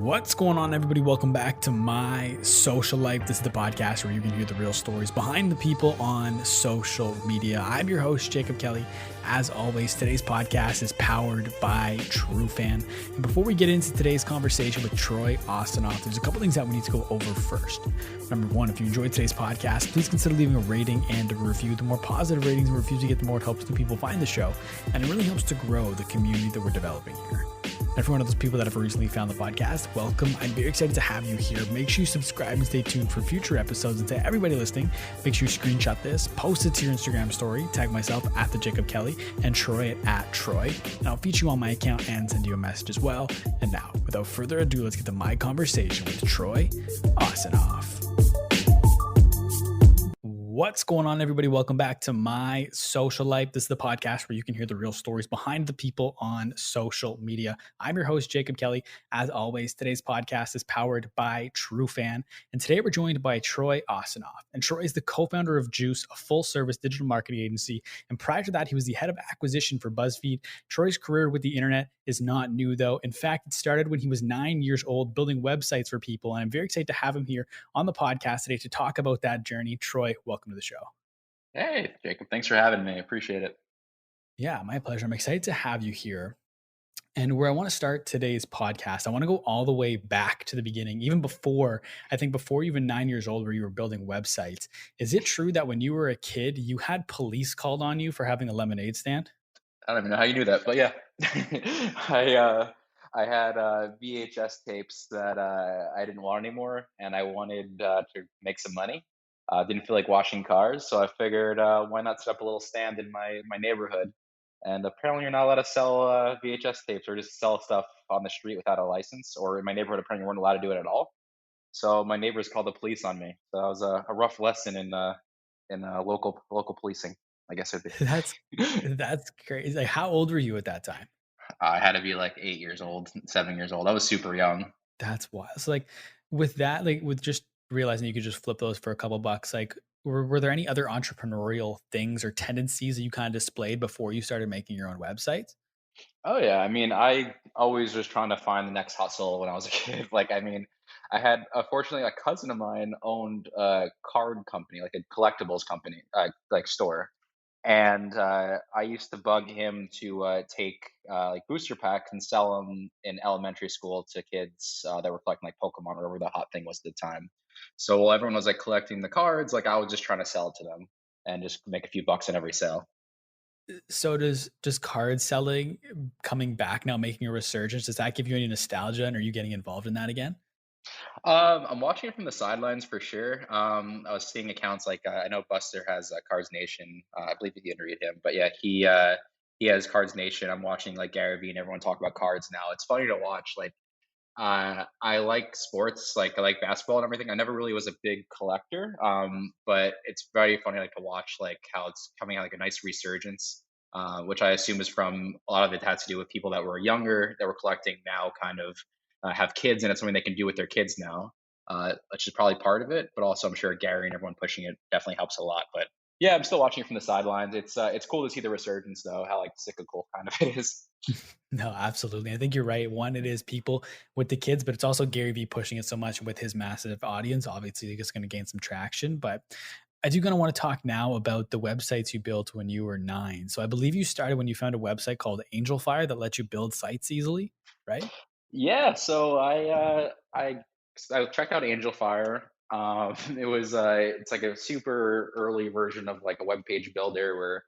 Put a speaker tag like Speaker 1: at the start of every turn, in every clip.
Speaker 1: What's going on, everybody? Welcome back to My Social Life. This is the podcast where you can hear the real stories behind the people on social media. I'm your host, Jacob Kelly. As always, today's podcast is powered by Trufan. And before we get into today's conversation with Troy Osinoff, there's a couple things that we need to go over first. Number one, if you enjoyed today's podcast, please consider leaving a rating and a review. The more positive ratings and reviews you get, the more it helps new people find the show. And it really helps to grow the community that we're developing here. And for one of those people that have recently found the podcast, welcome. I'm very excited to have you here. Make sure you subscribe and stay tuned for future episodes. And to everybody listening, make sure you screenshot this, post it to your Instagram story, tag myself at the Jacob Kelly and Troy at Troy. And I'll feature you on my account and send you a message as well. And now, without further ado, let's get to my conversation with Troy Osinoff. What's going on, everybody? Welcome back to My Social Life. This is the podcast where you can hear the real stories behind the people on social media. I'm your host, Jacob Kelly. As always, today's podcast is powered by Trufan. And today we're joined by Troy Osinoff. And Troy is the co-founder of Juice, a full-service digital marketing agency. And prior to that, he was the head of acquisition for Buzzfeed. Troy's career with the internet is not new, though. In fact, it started when he was 9 years old, building websites for people. And I'm very excited to have him here on the podcast today to talk about that journey. Troy, welcome to the show.
Speaker 2: Hey, Jacob. Thanks for having me. Appreciate it.
Speaker 1: Yeah, my pleasure. I'm excited to have you here. And where I want to start today's podcast, I want to go all the way back to the beginning, even before, I think before even 9 years old, where you were building websites. Is it true that when you were a kid, you had police called on you for having a lemonade stand?
Speaker 2: I don't even know how you knew that, but yeah. I had VHS tapes that I didn't want anymore, and I wanted to make some money. Didn't feel like washing cars, so I figured why not set up a little stand in my neighborhood. And apparently, you're not allowed to sell VHS tapes or just sell stuff on the street without a license. Or in my neighborhood, apparently, you weren't allowed to do it at all. So my neighbors called the police on me. So that was a rough lesson in local policing, I guess it'd
Speaker 1: That's
Speaker 2: be.
Speaker 1: that's crazy. Like, how old were you at that time?
Speaker 2: I had to be like 8 years old, 7 years old. I was super young.
Speaker 1: That's wild. So like with that, like with just realizing you could just flip those for a couple bucks, like were there any other entrepreneurial things or tendencies that you kind of displayed before you started making your own websites?
Speaker 2: Oh yeah, I mean, I always was trying to find the next hustle when I was a kid. Like, I mean, I had fortunately a cousin of mine owned a card company, like a collectibles company, like store, and I used to bug him to take like booster packs and sell them in elementary school to kids that were collecting like Pokemon or whatever the hot thing was at the time. So while everyone was like collecting the cards, like I was just trying to sell it to them and just make a few bucks on every sale.
Speaker 1: So does card selling coming back now, making a resurgence, does that give you any nostalgia and are you getting involved in that again?
Speaker 2: I'm watching it from the sidelines for sure. I was seeing accounts like I know Buster has Cards Nation. I believe you interviewed him, but yeah, he has Cards Nation. I'm watching like Gary Vee and everyone talk about cards now. It's funny to watch. Like I like sports, like I like basketball and everything. I never really was a big collector, but it's very funny like to watch like how it's coming out like a nice resurgence, which I assume is from a lot of it had to do with people that were younger that were collecting now, kind of have kids, and it's something they can do with their kids now, which is probably part of it. But also, I'm sure Gary and everyone pushing it definitely helps a lot. But yeah, I'm still watching it from the sidelines. It's cool to see the resurgence though, how like cyclical kind of it is.
Speaker 1: No, absolutely. I think you're right. One, it is people with the kids, but it's also Gary Vee pushing it so much with his massive audience. Obviously, it's going to gain some traction. But I do kind of want to talk now about the websites you built when you were 9. So I believe you started when you found a website called Angel Fire that let you build sites easily, right?
Speaker 2: Yeah, so I checked out Angel Fire. It's like a super early version of like a web page builder where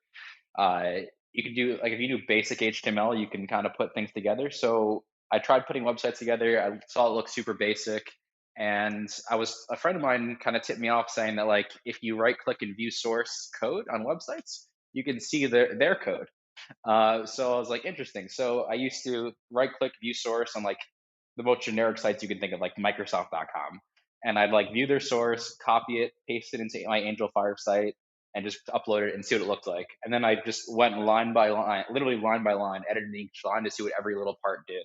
Speaker 2: uh, you can do like if you do basic HTML, you can kind of put things together. So I tried putting websites together. I saw it look super basic, and a friend of mine kind of tipped me off saying that like if you right click and view source code on websites, you can see their code. So I was like, interesting. So I used to right click view source on like the most generic sites you can think of, like Microsoft.com. And I'd like view their source, copy it, paste it into my Angel Fire site, and just upload it and see what it looked like. And then I just went line by line, literally line by line, editing each line to see what every little part did.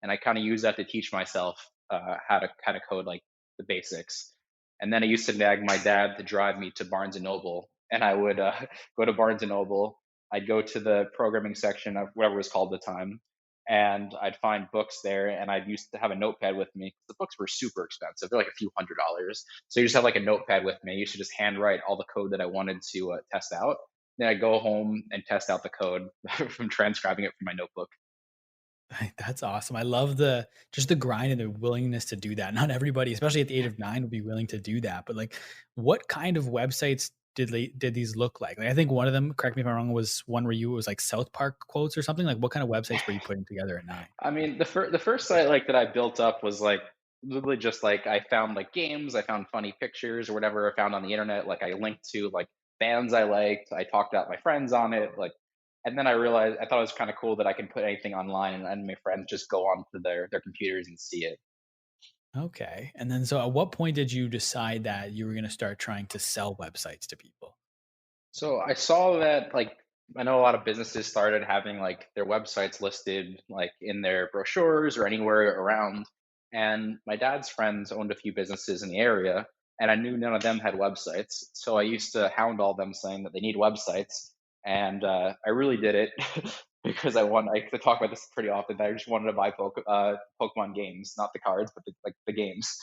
Speaker 2: And I kind of used that to teach myself how to kind of code like the basics. And then I used to nag my dad to drive me to Barnes and Noble, and I would go to Barnes and Noble. I'd go to the programming section of whatever it was called at the time, and I'd find books there, and I'd used to have a notepad with me. The books were super expensive; they're like a few $100s. So you just have like a notepad with me. I used to just handwrite all the code that I wanted to test out. Then I'd go home and test out the code from transcribing it from my notebook.
Speaker 1: That's awesome. I love the just the grind and the willingness to do that. Not everybody, especially at the age of 9, would be willing to do that. But like, what kind of websites did these look like? Like, I think one of them, correct me if I'm wrong, was one where you it was like South Park quotes or something. Like, what kind of websites were you putting together at 9?
Speaker 2: I mean, the first site like that I built up was like literally just like I found like games, I found funny pictures or whatever I found on the internet. Like I linked to like bands I liked, I talked about my friends on it, like, and then I realized I thought it was kind of cool that I can put anything online and my friends just go on to their computers and see it.
Speaker 1: Okay. And then so at what point did you decide that you were going to start trying to sell websites to people?
Speaker 2: So I saw that like I know a lot of businesses started having like their websites listed like in their brochures or anywhere around. And my dad's friends owned a few businesses in the area, and I knew none of them had websites. So I used to hound all them saying that they need websites, and I really did it because I talk about this pretty often. That I just wanted to buy Pokemon games, not the cards, but like the games,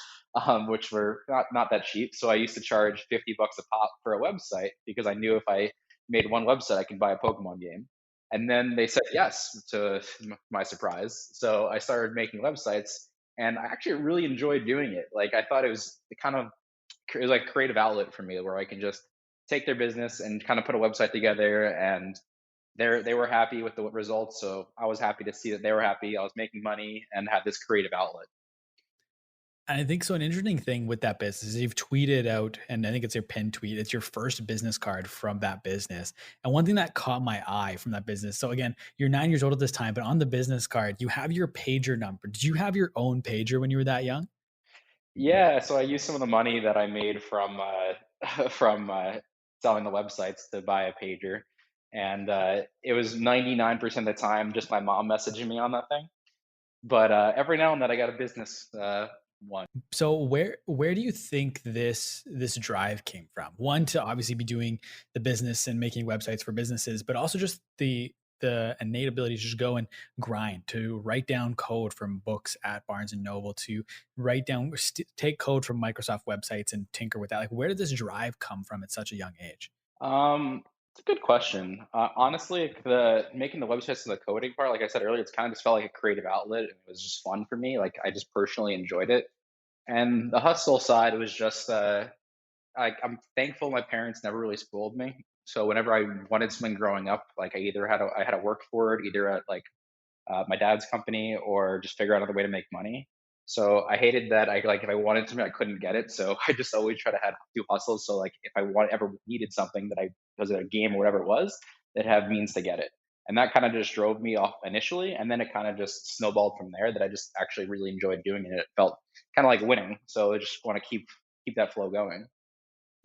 Speaker 2: which were not that cheap. So I used to charge $50 a pop for a website because I knew if I made one website, I could buy a Pokemon game. And then they said yes to my surprise. So I started making websites, and I actually really enjoyed doing it. Like I thought it was like a creative outlet for me where I can just take their business and kind of put a website together, and they were happy with the results. So I was happy to see that they were happy. I was making money and had this creative outlet.
Speaker 1: And I think so. An interesting thing with that business is you've tweeted out, and I think it's your pin tweet. It's your first business card from that business. And one thing that caught my eye from that business. So again, you're 9 years old at this time, but on the business card, you have your pager number. Did you have your own pager when you were that young?
Speaker 2: Yeah, so I used some of the money that I made from from selling the websites to buy a pager, and it was 99% of the time just my mom messaging me on that thing. But every now and then I got a business one.
Speaker 1: So where do you think this drive came from? One, to obviously be doing the business and making websites for businesses, but also just the innate ability to just go and grind, to write down code from books at Barnes and Noble, to write down take code from Microsoft websites and tinker with that. Like, where did this drive come from at such a young age?
Speaker 2: It's a good question. Honestly, the making the websites and the coding part, like I said earlier, it's kind of just felt like a creative outlet. And it was just fun for me. Like I just personally enjoyed it. And the hustle side was just I'm thankful my parents never really spoiled me. So whenever I wanted something growing up, like I had to work for it, either at like my dad's company or just figure out another way to make money. So I hated that I like if I wanted something I couldn't get it. So I just always try to have do hustles. So like if I want ever needed something that I was a game or whatever it was, that have means to get it. And that kind of just drove me off initially, and then it kind of just snowballed from there. That I just actually really enjoyed doing it. It felt kind of like winning, so I just want to keep that flow going.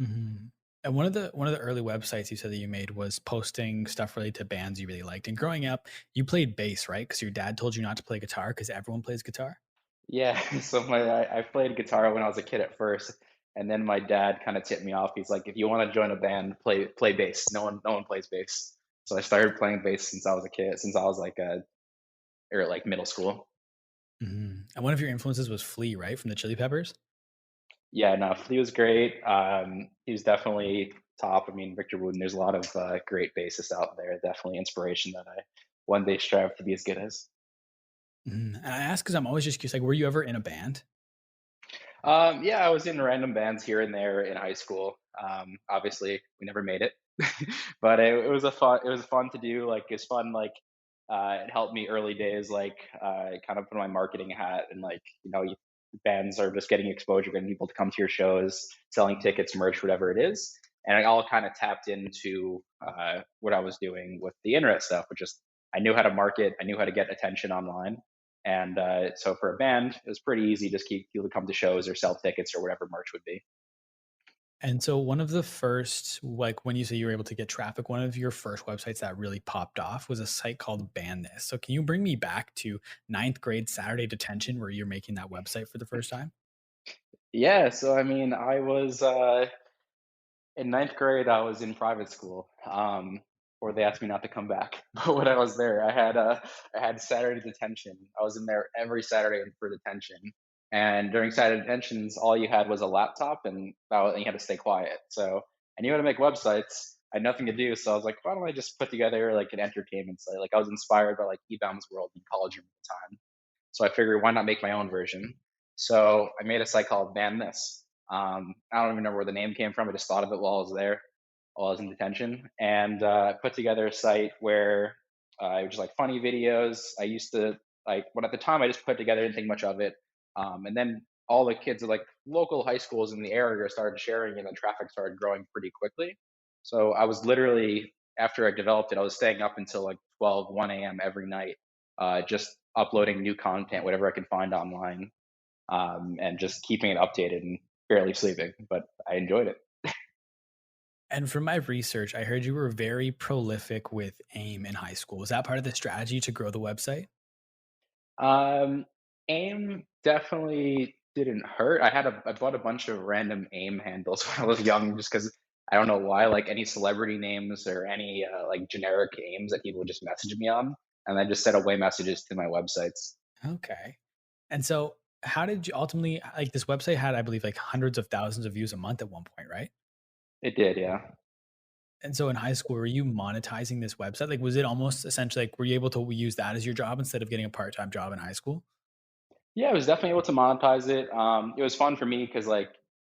Speaker 1: Mhm. And one of the early websites you said that you made was posting stuff related to bands you really liked. And growing up, you played bass, right? Because your dad told you not to play guitar because everyone plays guitar.
Speaker 2: Yeah, so I played guitar when I was a kid at first, and then my dad kind of tipped me off. He's like, "If you want to join a band, play bass. No one plays bass." So I started playing bass since I was a kid, since I was like or like middle school.
Speaker 1: Mhm. And one of your influences was Flea, right? From the Chili Peppers?
Speaker 2: Yeah, no, he was great. He was definitely top. I mean, Victor Wooten. There's a lot of great bassists out there. Definitely inspiration that I one day strive to be as good as.
Speaker 1: Mhm. And I ask because I'm always just curious, like, were you ever in a band?
Speaker 2: Yeah, I was in random bands here and there in high school. Obviously, we never made it, but it was a fun. It was fun to do. Like it's fun. Like it helped me early days. Like kind of put on my marketing hat, and like bands are just getting exposure, getting people to come to your shows, selling tickets, merch, whatever it is. And I all kind of tapped into what I was doing with the internet stuff, which is I knew how to market, I knew how to get attention online, and so for a band, it was pretty easy. Just keep people to come to shows or sell tickets or whatever merch would be.
Speaker 1: And so one of the first, like when you say you were able to get traffic, one of your first websites that really popped off was a site called Ban This. So can you bring me back to ninth grade Saturday detention where you're making that website for the first time?
Speaker 2: Yeah, so I mean, I was in ninth grade. I was in private school before they asked me not to come back. But when I was there, I had Saturday detention. I was in there every Saturday for detention. And during Saturday detentions, all you had was a laptop and you had to stay quiet. So I knew how to make websites. I had nothing to do, so I was like, why don't I just put together like an entertainment site? Like I was inspired by like Ebound's World in college room at the time. So I figured, why not make my own version? So I made a site called Ban This. I don't even remember where the name came from. I just thought of it while I was there, while I was in detention, and put together a site where it was just like funny videos. I used to like when at the time I just put together, didn't think much of it, and then all the kids at like local high schools in the area started sharing, and the traffic started growing pretty quickly. So I was literally after I developed it, I was staying up until like 12, 1 a.m. every night, just uploading new content, whatever I could find online, and just keeping it updated and barely sleeping. But I enjoyed it.
Speaker 1: And from my research, I heard you were very prolific with AIM in high school. Was that part of the strategy to grow the website?
Speaker 2: Um, AIM definitely didn't hurt. I bought a bunch of random AIM handles when I was young, just because I don't know why, like any celebrity names or any like generic AIMs that people would just message me on, and I just sent away messages to my websites.
Speaker 1: Okay. And so how did you ultimately like this website had, I believe, like hundreds of thousands of views a month at one point, right?
Speaker 2: It did, yeah.
Speaker 1: And so in high school, were you monetizing this website? Like, was it almost essentially like, were you able to use that as your job instead of getting a part-time job in high school?
Speaker 2: Yeah, I was definitely able to monetize it. It was fun for me because like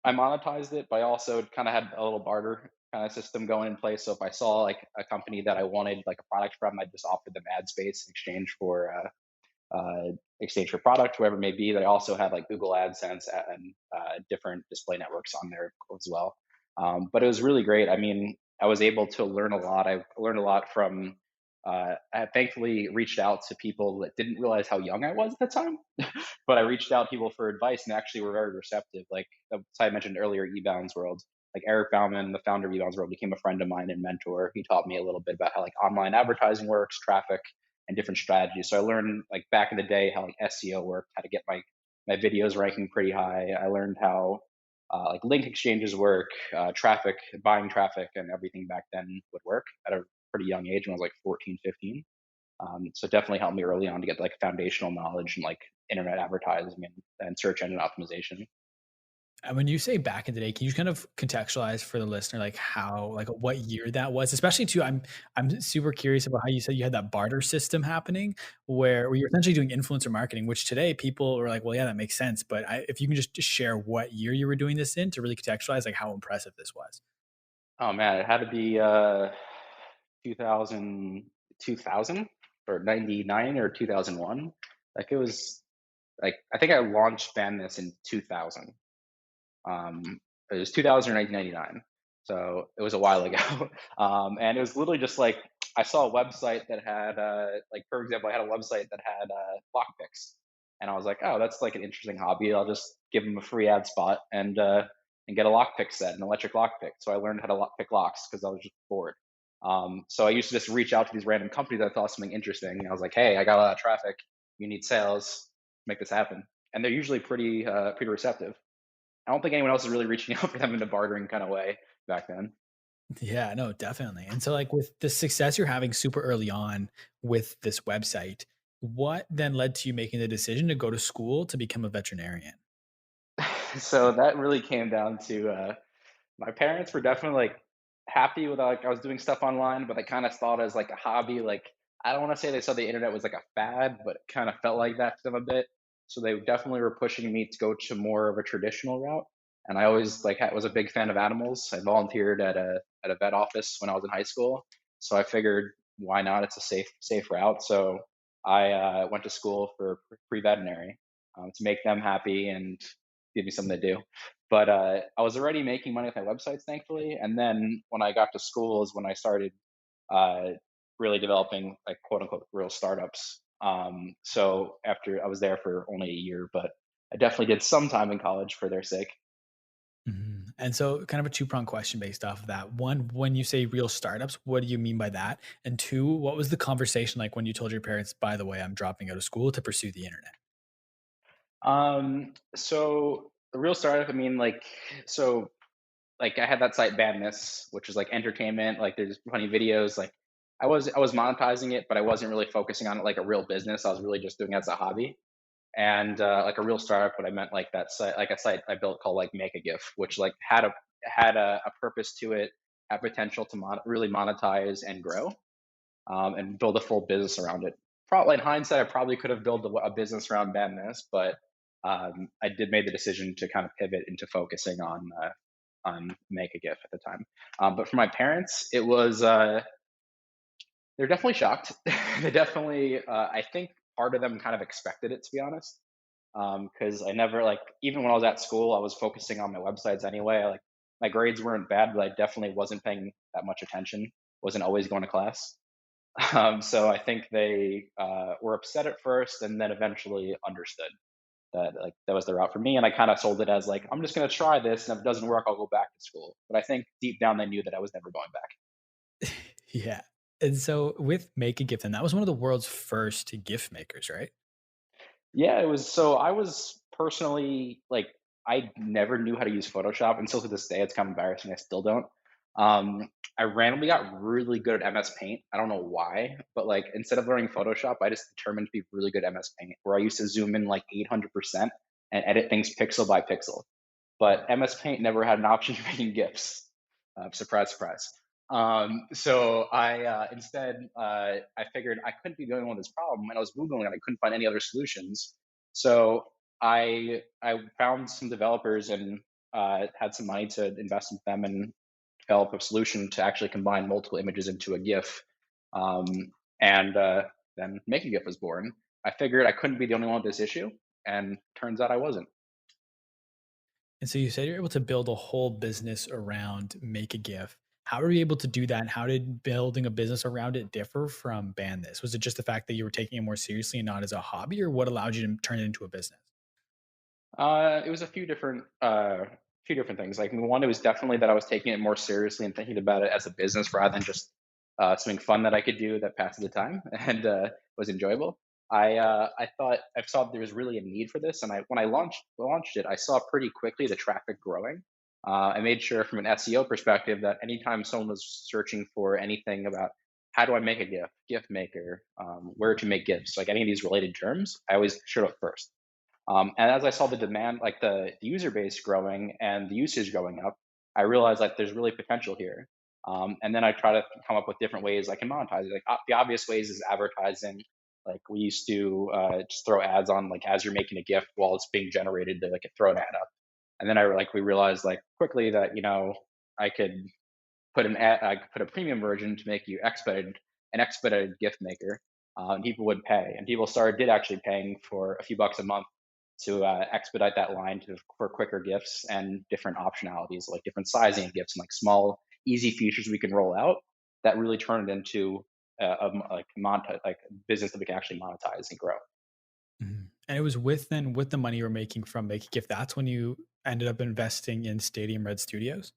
Speaker 2: I monetized it, but I also kind of had a little barter kind of system going in place. So if I saw like a company that I wanted like a product from, I'd just offer them ad space exchange for product, whoever it may be. They also had like Google AdSense and different display networks on there as well. But it was really great. I mean, I was able to learn a lot. I learned a lot from. I thankfully reached out to people that didn't realize how young I was at the time, but I reached out to people for advice and they actually were very receptive. Like the site I mentioned earlier, Ebounds World. Like Eric Bauman, the founder of Ebounds World, became a friend of mine and mentor. He taught me a little bit about how like online advertising works, traffic, and different strategies. So I learned like back in the day how like SEO worked, how to get my videos ranking pretty high. I learned how like link exchanges work, traffic, buying traffic, and everything back then would work at a pretty young age when I was like 14, 15. So it definitely helped me early on to get like foundational knowledge and like internet advertising and search engine optimization.
Speaker 1: And when you say back in the day, can you kind of contextualize for the listener, like how, like what year that was? Especially too, I'm super curious about how you said you had that barter system happening, where you're essentially doing influencer marketing, which today people are like, well, yeah, that makes sense. But if you can just share what year you were doing this in to really contextualize, like how impressive this was.
Speaker 2: Oh man, it had to be 2000, 2000 or 99 or 2001. Like it was like I think I launched Bandness in 2000. It was 2000 or 1999, so it was a while ago. And it was literally just like I saw a website that had, like for example, I had a website that had lockpicks, and I was like, oh, that's like an interesting hobby. I'll just give them a free ad spot and get a lockpick set, an electric lockpick. So I learned how to pick locks because I was just bored. So I used to just reach out to these random companies that I thought something interesting. I was like, hey, I got a lot of traffic. You need sales. Make this happen. And they're usually pretty receptive. I don't think anyone else is really reaching out for them in a bartering kind of way back then.
Speaker 1: Yeah, no, definitely. And so, like, with the success you're having super early on with this website, what then led to you making the decision to go to school to become a veterinarian?
Speaker 2: So that really came down to my parents were definitely like happy with like I was doing stuff online, but they kind of thought it as like a hobby. Like I don't want to say they saw the internet was like a fad, but it kind of felt like that to them a bit. So they definitely were pushing me to go to more of a traditional route. And I always like was a big fan of animals. I volunteered at a vet office when I was in high school, so I figured why not? It's a safe route. So I went to school for pre veterinary to make them happy and give me something to do. But I was already making money with my websites, thankfully. And then when I got to school is when I started uh, really developing like quote unquote real startups. So after I was there for only a year, but I definitely did some time in college for their sake.
Speaker 1: Mhm. And so, kind of a two-pronged question based off of that. One, when you say real startups, what do you mean by that? And two, what was the conversation like when you told your parents, by the way, I'm dropping out of school to pursue the internet?
Speaker 2: So the real startup, I mean, so like I had that site Badness, which is like entertainment. Like there's funny videos. Like I was monetizing it, but I wasn't really focusing on it like a real business. I was really just doing it as a hobby and like a real startup. But I meant like that site, like a site I built called like Make a GIF, which like had a purpose to it, had potential to really monetize and grow, and build a full business around it. Probably in hindsight, I probably could have built a business around madness, but I did make the decision to kind of pivot into focusing on Make a GIF at the time. But for my parents, it was they're definitely shocked. They definitely, I think part of them kind of expected it, to be honest, because I never like even when I was at school, I was focusing on my websites anyway. Like my grades weren't bad, but I definitely wasn't paying that much attention. Wasn't always going to class. So I think they were upset at first, and then eventually understood that like that was the route for me. And I kind of sold it as like I'm just going to try this, and if it doesn't work, I'll go back to school. But I think deep down they knew that I was never going back.
Speaker 1: Yeah. And so with Make a Gift, and that was one of the world's first gift makers, right?
Speaker 2: Yeah, it was. So I was personally like I never knew how to use Photoshop, and still to this day, it's kind of embarrassing. I still don't. I randomly got really good at MS Paint. I don't know why, but like instead of learning Photoshop, I just determined to be really good at MS Paint, where I used to zoom in like 800% and edit things pixel by pixel. But MS Paint never had an option for making GIFs. Surprise, surprise. So I instead I figured I couldn't be the only one with this problem, and I was googling and I couldn't find any other solutions. So I found some developers and had some money to invest in them and develop a solution to actually combine multiple images into a GIF. Um, and then Make a GIF was born. I figured I couldn't be the only one with this issue, and turns out I wasn't.
Speaker 1: And so you said you're able to build a whole business around Make a GIF. How were you able to do that? And how did building a business around it differ from Ban This? Was it just the fact that you were taking it more seriously and not as a hobby, or what allowed you to turn it into a business?
Speaker 2: It was a few different things. Like one, it was definitely that I was taking it more seriously and thinking about it as a business rather than just something fun that I could do that passes the time and was enjoyable. I thought I saw there was really a need for this, and I when I launched it, I saw pretty quickly the traffic growing. I made sure from an SEO perspective that anytime someone was searching for anything about how do I make a GIF, GIF maker, where to make GIFs, like any of these related terms, I always showed up first. And as I saw the demand, like the user base growing and the usage going up, I realized like there's really potential here. And then I try to come up with different ways I can monetize it. Like the obvious ways is advertising. Like we used to just throw ads on like as you're making a GIF while it's being generated, to like throw an ad up. And then we realized like quickly that I could I could put a premium version to make you an expedited gift maker, and people would pay, and people started did actually paying for a few bucks a month to expedite that line for quicker gifts and different optionalities, like different sizing of gifts and like small, easy features we can roll out that really turn it into like a business that we can actually monetize and grow.
Speaker 1: Mhm. And it was with the money you were making from Make a Gift, that's when you ended up investing in Stadium Red Studios?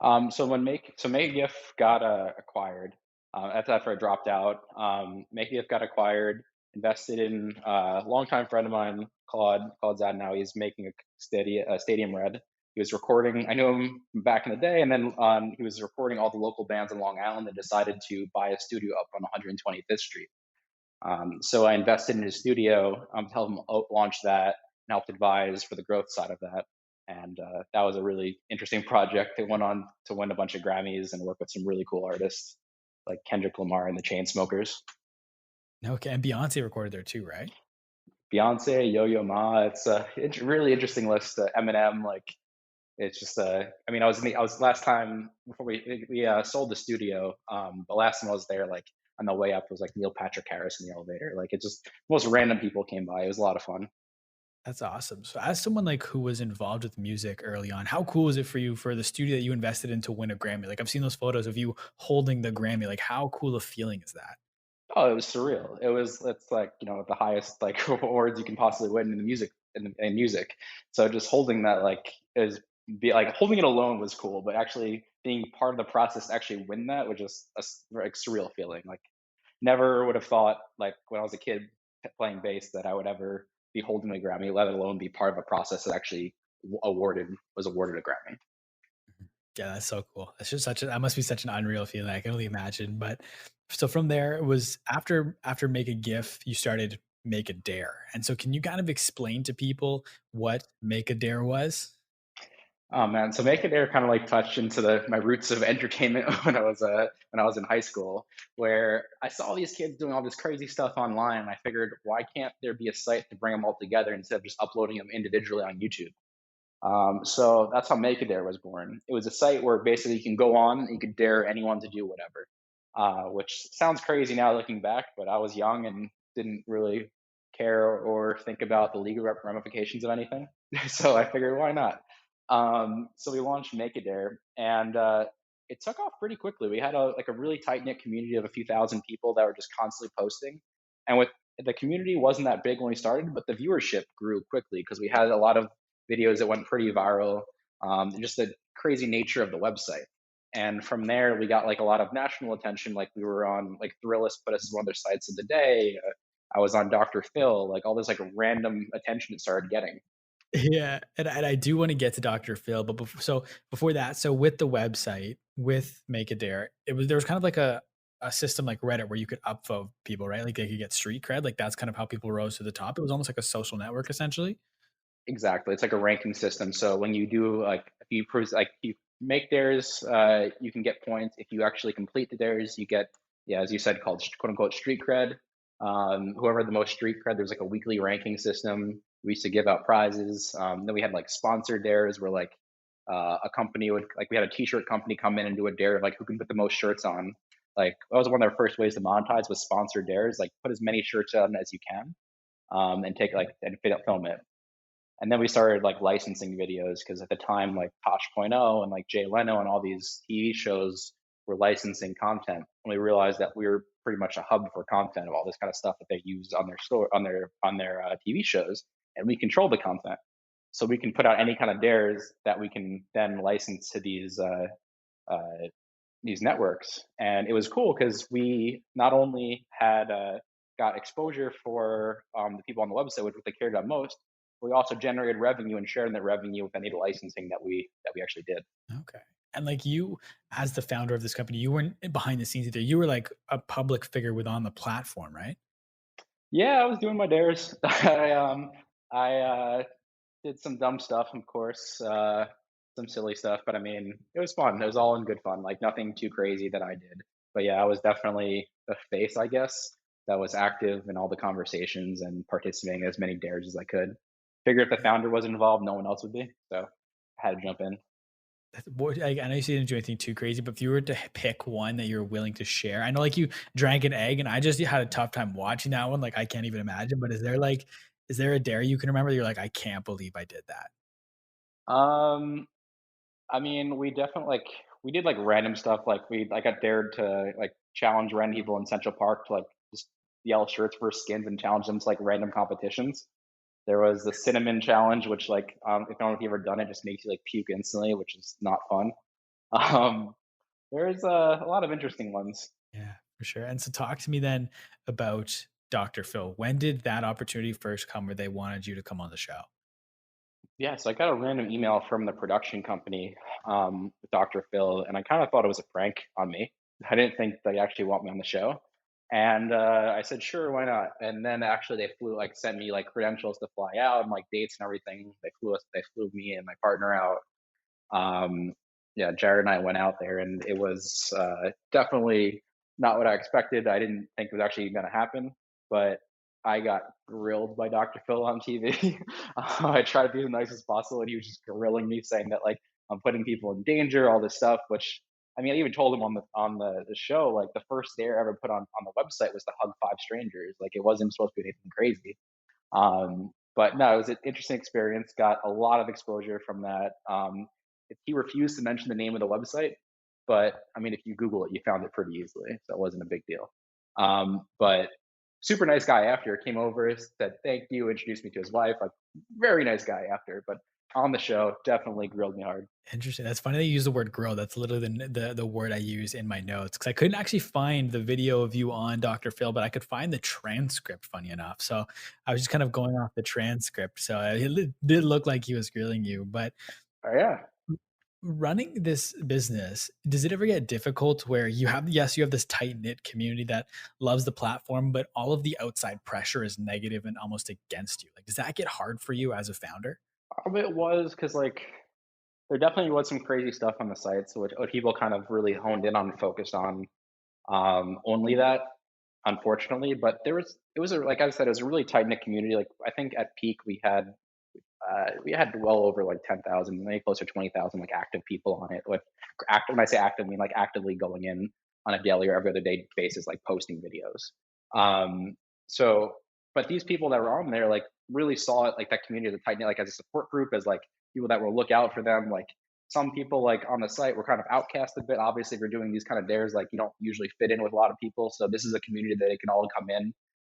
Speaker 2: So Make GIF got acquired. After I dropped out, Make GIF got acquired. Invested in a longtime friend of mine, Claude Zad. Now he's making Stadium Red. He was recording. I knew him back in the day, and then he was recording all the local bands in Long Island and decided to buy a studio up on 125th Street. So I invested in his studio, to help him launch that and helped advise for the growth side of that. And that was a really interesting project. They went on to win a bunch of Grammys and work with some really cool artists like Kendrick Lamar and the Chainsmokers,
Speaker 1: Okay, and Beyoncé recorded there too, right?
Speaker 2: Beyonce, Yo Yo Ma. It's a really interesting list. Eminem, like it's just I mean, I was last time before we sold the studio. The last time I was there, like on the way up was like Neil Patrick Harris in the elevator. Like it just most random people came by. It was a lot of fun.
Speaker 1: That's awesome. So as someone like who was involved with music early on, how cool is it for you for the studio that you invested in to win a Grammy? Like I've seen those photos of you holding the Grammy. Like how cool a feeling is that?
Speaker 2: Oh, it was surreal. It's like the highest like awards you can possibly win in the music in music. So just holding that like is be like holding it alone was cool, but actually being part of the process to actually win that was just like surreal feeling. Like never would have thought like when I was a kid playing bass that I would ever be holding a Grammy, let alone be part of a process that actually awarded was awarded a Grammy.
Speaker 1: Yeah, that's so cool. That's just such a that must be such an unreal feeling. I can only imagine. But so from there, it was after Make a GIF, you started Make a Dare. And so can you kind of explain to people what Make a Dare was?
Speaker 2: Oh man, so Make It Air kind of like touched into the my roots of entertainment when I was in high school, where I saw these kids doing all this crazy stuff online, and I figured, why can't there be a site to bring them all together instead of just uploading them individually on YouTube? So that's how Make a Dare was born. It was a site where basically you can go on and you could dare anyone to do whatever, which sounds crazy now looking back, but I was young and didn't really care or think about the legal ramifications of anything. So I figured, why not? So we launched Make a Dare, and it took off pretty quickly. We had a really tight knit community of a few thousand people that were just constantly posting, and with the community wasn't that big when we started, but the viewership grew quickly because we had a lot of videos that went pretty viral, and just the crazy nature of the website. And from there, we got like a lot of national attention. Like we were on like Thrillist put us as one of their sites of the day. I was on Dr. Phil, like all this like random attention it started getting.
Speaker 1: Yeah, and I do wanna get to Dr. Phil, but before that, so with the website, with Make a Dare, there was kind of like a system like Reddit where you could upvote people, right? Like, they could get street cred, like, that's kind of how people rose to the top. It was almost like a social network, essentially?
Speaker 2: Exactly. It's like a ranking system. So when you do like if you like you make dares, you can get points. If you actually complete the dares, you get, yeah, as you said, called quote unquote street cred. Whoever had the most street cred, there's like a weekly ranking system. We used to give out prizes. Then we had like sponsored dares where like a company would like we had a t-shirt company come in and do a dare of like who can put the most shirts on. Like that was one of our first ways to monetize was sponsored dares. Like put as many shirts on as you can, and take like and film it. And then we started like licensing videos because at the time, like Tosh.0 and like Jay Leno and all these TV shows were licensing content. And we realized that we were pretty much a hub for content of all this kind of stuff that they use on their store on their TV shows, and we control the content. So we can put out any kind of dares that we can then license to uh, these networks. And it was cool because we not only had got exposure for the people on the website, which what they cared about most, we also generated revenue and shared in that revenue with any of the licensing that we actually did.
Speaker 1: Okay. And, like, you, as the founder of this company, you weren't behind the scenes either. You were, like, a public figure with on the platform, right?
Speaker 2: Yeah, I was doing my dares. I did some dumb stuff, of course, some silly stuff, but I mean, it was fun. It was all in good fun, like nothing too crazy that I did. But yeah, I was definitely the face, I guess, that was active in all the conversations and participating in as many dares as I could. Figure if the founder wasn't involved, no one else would be. So I had to jump in.
Speaker 1: What I know you said you didn't do anything too crazy, but if you were to pick one that you're willing to share, I know, like, you drank an egg, and I just had a tough time watching that one, like, I can't even imagine, but is there a dare you can remember that you're like, "I can't believe I did that?"
Speaker 2: Um, I mean, we definitely like we did like random stuff. Like we I got dared to like challenge random people in Central Park to like just yell shirts for skins and challenge them to like random competitions. There was the cinnamon challenge, which like if I don't know if you've ever done it, just makes you like puke instantly, which is not fun. Um, there's a lot of interesting ones.
Speaker 1: Yeah, for sure, and so talk to me then about Dr. Phil. When did that opportunity first come where they wanted you to come on the show?
Speaker 2: Yeah, so I got a random email from the production company with Dr. Phil, and I kind of thought it was a prank on me. I didn't think they actually want me on the show, and I said sure, why not? And then actually they flew like sent me like credentials to fly out and like dates and everything. They flew me and my partner out. Yeah, Jared and I went out there, and it was definitely not what I expected. I didn't think it was actually going to happen, but I got grilled by Dr. Phil on TV. I tried to be the nicest possible, and he was just grilling me, saying that like I'm putting people in danger, all this stuff. Which I mean, I even told him on the show, like the first dare I ever put on the website was to hug five strangers. Like it wasn't supposed to be anything crazy. But no, it was an interesting experience. Got a lot of exposure from that. He refused to mention the name of the website, but I mean, if you Google it, you found it pretty easily, so it wasn't a big deal. But super nice guy after came over, said thank you, introduced me to his wife. Like very nice guy after, but on the show definitely grilled me hard.
Speaker 1: Interesting. That's funny that you use the word "grow." That's literally the word I use in my notes because I couldn't actually find the video of you on Dr. Phil, but I could find the transcript, funny enough. So I was just kind of going off the transcript. So it did look like he was grilling you, but
Speaker 2: Oh yeah.
Speaker 1: Running this business, does it ever get difficult where you have this tight-knit community that loves the platform, but all of the outside pressure is negative and almost against you? Like, does that get hard for you as a founder?
Speaker 2: It was because like there definitely was some crazy stuff on the site, so what people kind of really honed in on and focused on only that, unfortunately. But it was a, like I said, it was a really tight knit community. Like I think at peak we had well over like 10,000, maybe closer to 20,000 like active people on it. With active, when I say active, I mean like actively going in on a daily or every other day basis, like posting videos. Um, so, but these people that were on there like really saw it like that community as a tight knit, like as a support group, as like people that will look out for them. Like some people like on the site were kind of outcast a bit. Obviously, if you're doing these kind of dares, like you don't usually fit in with a lot of people. So this is a community that they can all come in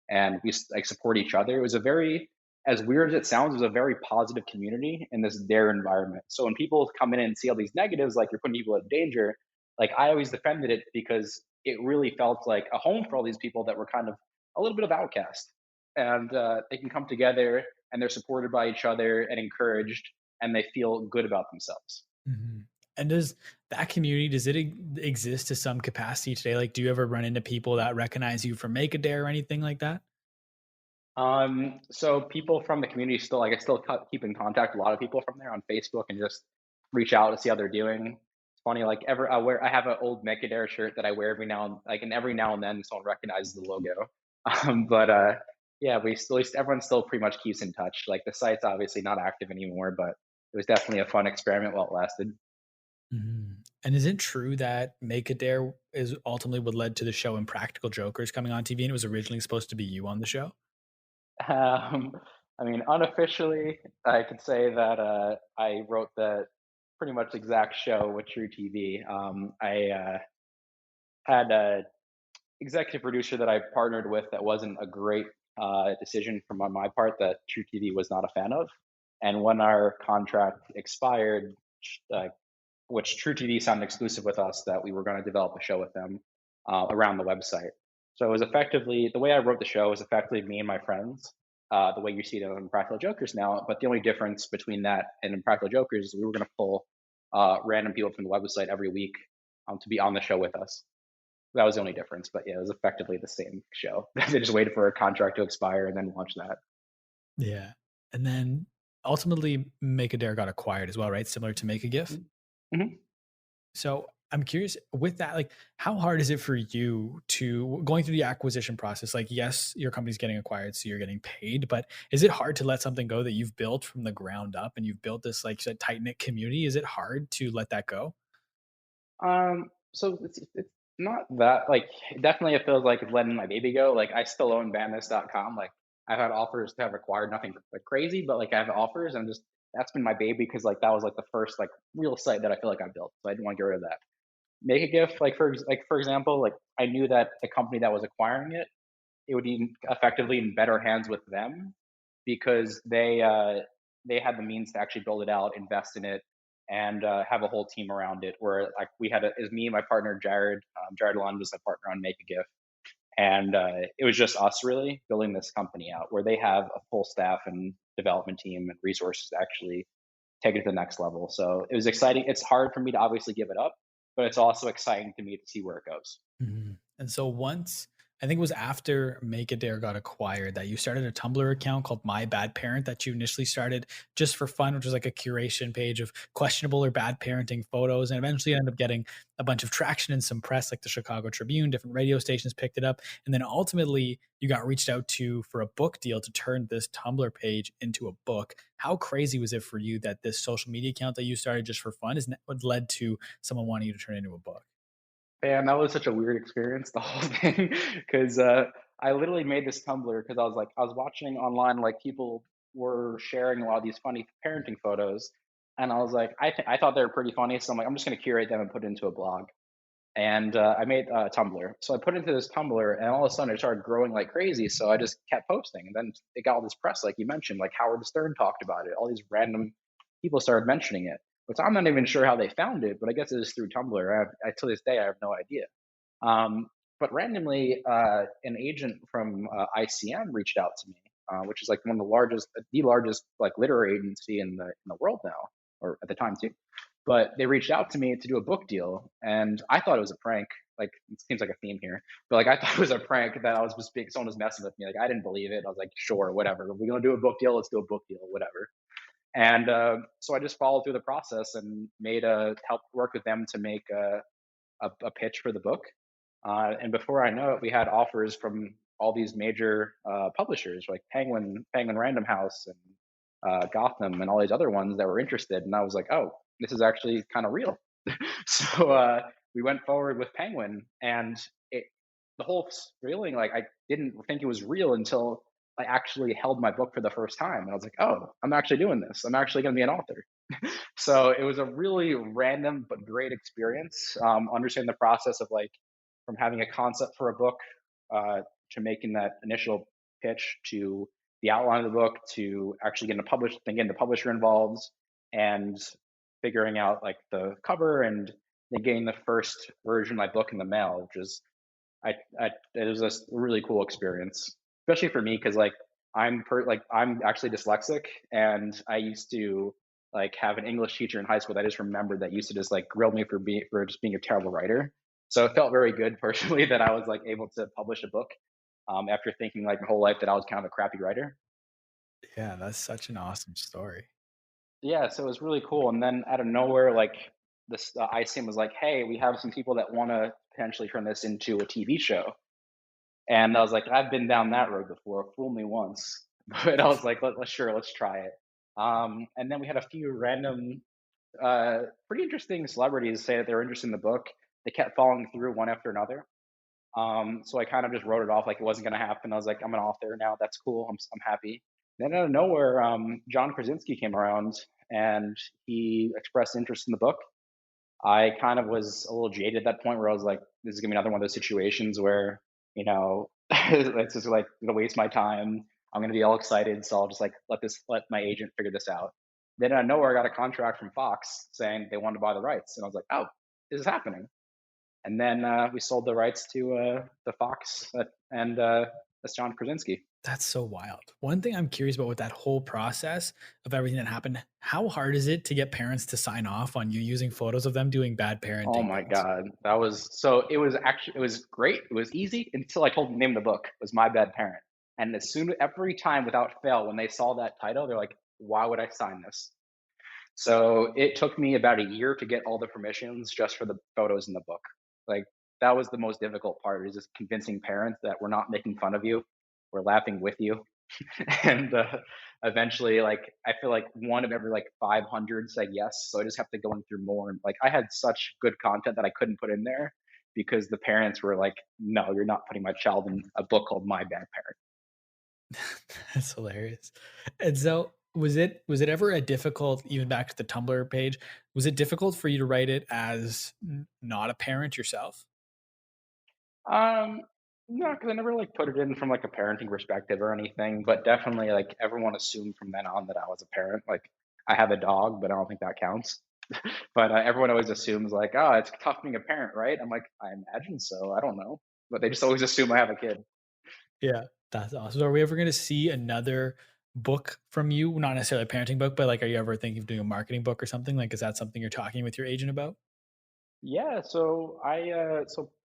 Speaker 2: and we like support each other. It was a very, as weird as it sounds, it was a very positive community in this dare environment. So when people come in and see all these negatives, like you're putting people in danger, like I always defended it because it really felt like a home for all these people that were kind of a little bit of outcast, and they can come together and they're supported by each other and encouraged, and they feel good about themselves.
Speaker 1: Mhm. And does that community, does it exist to some capacity today? Like, do you ever run into people that recognize you from Make a Dare or anything like that?
Speaker 2: So people from the community still, like, I still keep in contact with a lot of people from there on Facebook and just reach out to see how they're doing. It's funny, like, I have an old Mechadare shirt that I wear every now and like, and every now and then someone recognizes the logo. But yeah, we still, at least everyone still pretty much keeps in touch. Like the site's obviously not active anymore, but it was definitely a fun experiment while it lasted.
Speaker 1: Mhm. And is it true that Make a Dare is ultimately what led to the show Impractical Jokers coming on TV, and it was originally supposed to be you on the show?
Speaker 2: Um, I mean, unofficially, I could say that I wrote the pretty much exact show with True TV. I had a executive producer that I partnered with that wasn't a great decision from on my part that True TV was not a fan of. And when our contract expired, uh, which True TV signed exclusive with us, that we were going to develop a show with them around the website. So it was effectively the way I wrote the show was effectively me and my friends, the way you see it in Practical Jokers now. But the only difference between that and in Practical Jokers is we were going to pull random people from the website every week to be on the show with us. That was the only difference. But yeah, it was effectively the same show. They just waited for a contract to expire and then launched that.
Speaker 1: Yeah. And then ultimately Make a Dare got acquired as well, right? Similar to Make a GIF?
Speaker 2: Mm-hmm.
Speaker 1: So I'm curious with that, like, how hard is it for you to going through the acquisition process? Like, yes, your company's getting acquired, so you're getting paid, but is it hard to let something go that you've built from the ground up and you've built this, like you said, tight knit community? Is it hard to let that go?
Speaker 2: So it's not that like definitely it feels like it's letting my baby go. Like I still own bandlist.com. Like I've had offers to have acquired nothing like crazy, but like I have offers and just that's been my baby because like that was like the first like real site that I feel like I built. So I didn't want to get rid of that. Make a gift like for example, like I knew that the company that was acquiring it, it would be effectively in better hands with them because they had the means to actually build it out, invest in it, and have a whole team around it. Where like we had is me and my partner Jared. Jared Lund was a partner on Make a Gift, and it was just us really building this company out. Where they have a full staff and development team and resources to actually take it to the next level. So it was exciting. It's hard for me to obviously give it up, but it's also exciting to me to see where it goes.
Speaker 1: Mhm. And so once I think it was after Make a Dare got acquired that you started a Tumblr account called My Bad Parent that you initially started just for fun, which was like a curation page of questionable or bad parenting photos, and eventually ended up getting a bunch of traction and some press, like the Chicago Tribune, different radio stations picked it up, and then ultimately you got reached out to for a book deal to turn this Tumblr page into a book. How crazy was it for you that this social media account that you started just for fun is what led to someone wanting you to turn it into a book?
Speaker 2: Man, that was such a weird experience, the whole thing, because I literally made this Tumblr because I was watching online like people were sharing a lot of these funny parenting photos, and I was like, I thought they were pretty funny, so I'm like, I'm just gonna curate them and put it into a blog, and I made Tumblr, so I put it into this Tumblr, and all of a sudden it started growing like crazy, so I just kept posting, and then it got all this press, like you mentioned, like Howard Stern talked about it, all these random people started mentioning it, which I'm not even sure how they found it, but I guess it was through Tumblr. To this day, I have no idea. But randomly, an agent from ICM reached out to me, which is like one of the largest like literary agency in the world now, or at the time too. But they reached out to me to do a book deal, and I thought it was a prank. Like, it seems like a theme here, but like I thought it was a prank that I was just being someone was messing with me. Like I didn't believe it. I was like, sure, whatever. If we're gonna do a book deal, let's do a book deal, whatever. And so I just followed through the process and made a help work with them to make a pitch for the book. And before I know it, we had offers from all these major publishers like Penguin Random House, and Gotham, and all these other ones that were interested. And I was like, oh, this is actually kind of real. So we went forward with Penguin, and it, the whole feeling, like I didn't think it was real until I actually held my book for the first time, and I was like, oh, I'm actually doing this. I'm actually going to be an author. So it was a really random but great experience. Understanding the process of like from having a concept for a book to making that initial pitch to the outline of the book to actually getting the publisher involved, and figuring out like the cover, and then getting the first version of my book in the mail, which is it was a really cool experience, especially for me because like I'm actually dyslexic, and I used to like have an English teacher in high school that I just remembered that used to just like grill me for just being a terrible writer. So it felt very good personally that I was like able to publish a book after thinking like my whole life that I was kind of a crappy writer.
Speaker 1: Yeah, that's such an awesome story.
Speaker 2: Yeah, so it was really cool. And then out of nowhere, like this ICM was like, "Hey, we have some people that want to potentially turn this into a TV show." And I was like, I've been down that road before. Fool me once. But I was like, let's try it. And then we had a few random, pretty interesting celebrities say that they were interested in the book. They kept following through one after another. So I kind of just wrote it off like it wasn't going to happen. I was like, I'm an author now. That's cool. I'm happy. Then out of nowhere, John Krasinski came around, and he expressed interest in the book. I kind of was a little jaded at that point where I was like, this is gonna be another one of those situations where, it's just like gonna waste my time. I'm gonna be all excited, so I'll just like let my agent figure this out. Then out of nowhere, I got a contract from Fox saying they wanted to buy the rights, and I was like, oh, this is happening. And then we sold the rights to the Fox, and that's John Krasinski.
Speaker 1: That's so wild. One thing I'm curious about with that whole process of everything that happened, how hard is it to get parents to sign off on you using photos of them doing bad
Speaker 2: Oh
Speaker 1: parenting
Speaker 2: my
Speaker 1: things?
Speaker 2: god, that was so. It was great. It was easy until I told them the name of the book. It was My Bad Parent, and every time without fail, when they saw that title, they're like, "Why would I sign this?" So it took me about a year to get all the permissions just for the photos in the book. Like that was the most difficult part, is just convincing parents that we're not making fun of you, we're laughing with you. And eventually, like I feel like one of every like 500 said yes, so I just have to going through more. And like I had such good content that I couldn't put in there because the parents were like, no, you're not putting my child in a book called My Bad Parent.
Speaker 1: That's hilarious. And so was it ever a difficult, even back to the Tumblr page, was it difficult for you to write it as not a parent yourself?
Speaker 2: um no, because I never like put it in from like a parenting perspective or anything, but definitely like everyone assumed from then on that I was a parent. Like I have a dog, but I don't think that counts. But everyone always assumes like, oh, it's tough being a parent, right? I'm like, I imagine so. I don't know, but they just always assume I have a kid.
Speaker 1: Yeah, that's awesome. So are we ever gonna see another book from you? Not necessarily a parenting book, but like, are you ever thinking of doing a marketing book or something? Like, is that something you're talking with your agent about?
Speaker 2: Yeah, so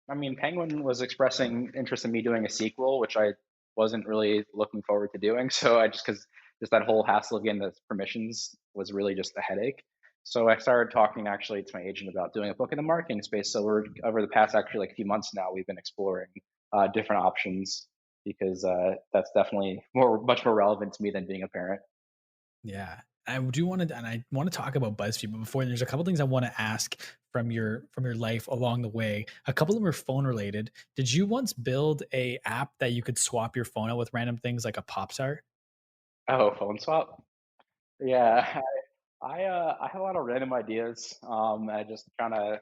Speaker 2: I mean, Penguin was expressing interest in me doing a sequel, which I wasn't really looking forward to doing. So I just because just that whole hassle of getting the permissions was really just a headache. So I started talking actually to my agent about doing a book in the marketing space. So we're over the past actually like few months now, we've been exploring different options because that's definitely much more relevant to me than being a parent.
Speaker 1: Yeah. I do want to, and I want to talk about BuzzFeed, but before there's a couple things I want to ask from your life along the way. A couple of them are phone related. Did you once build a app that you could swap your phone out with random things like a pop art?
Speaker 2: Oh, phone swap. Yeah, I have a lot of random ideas. I just kind of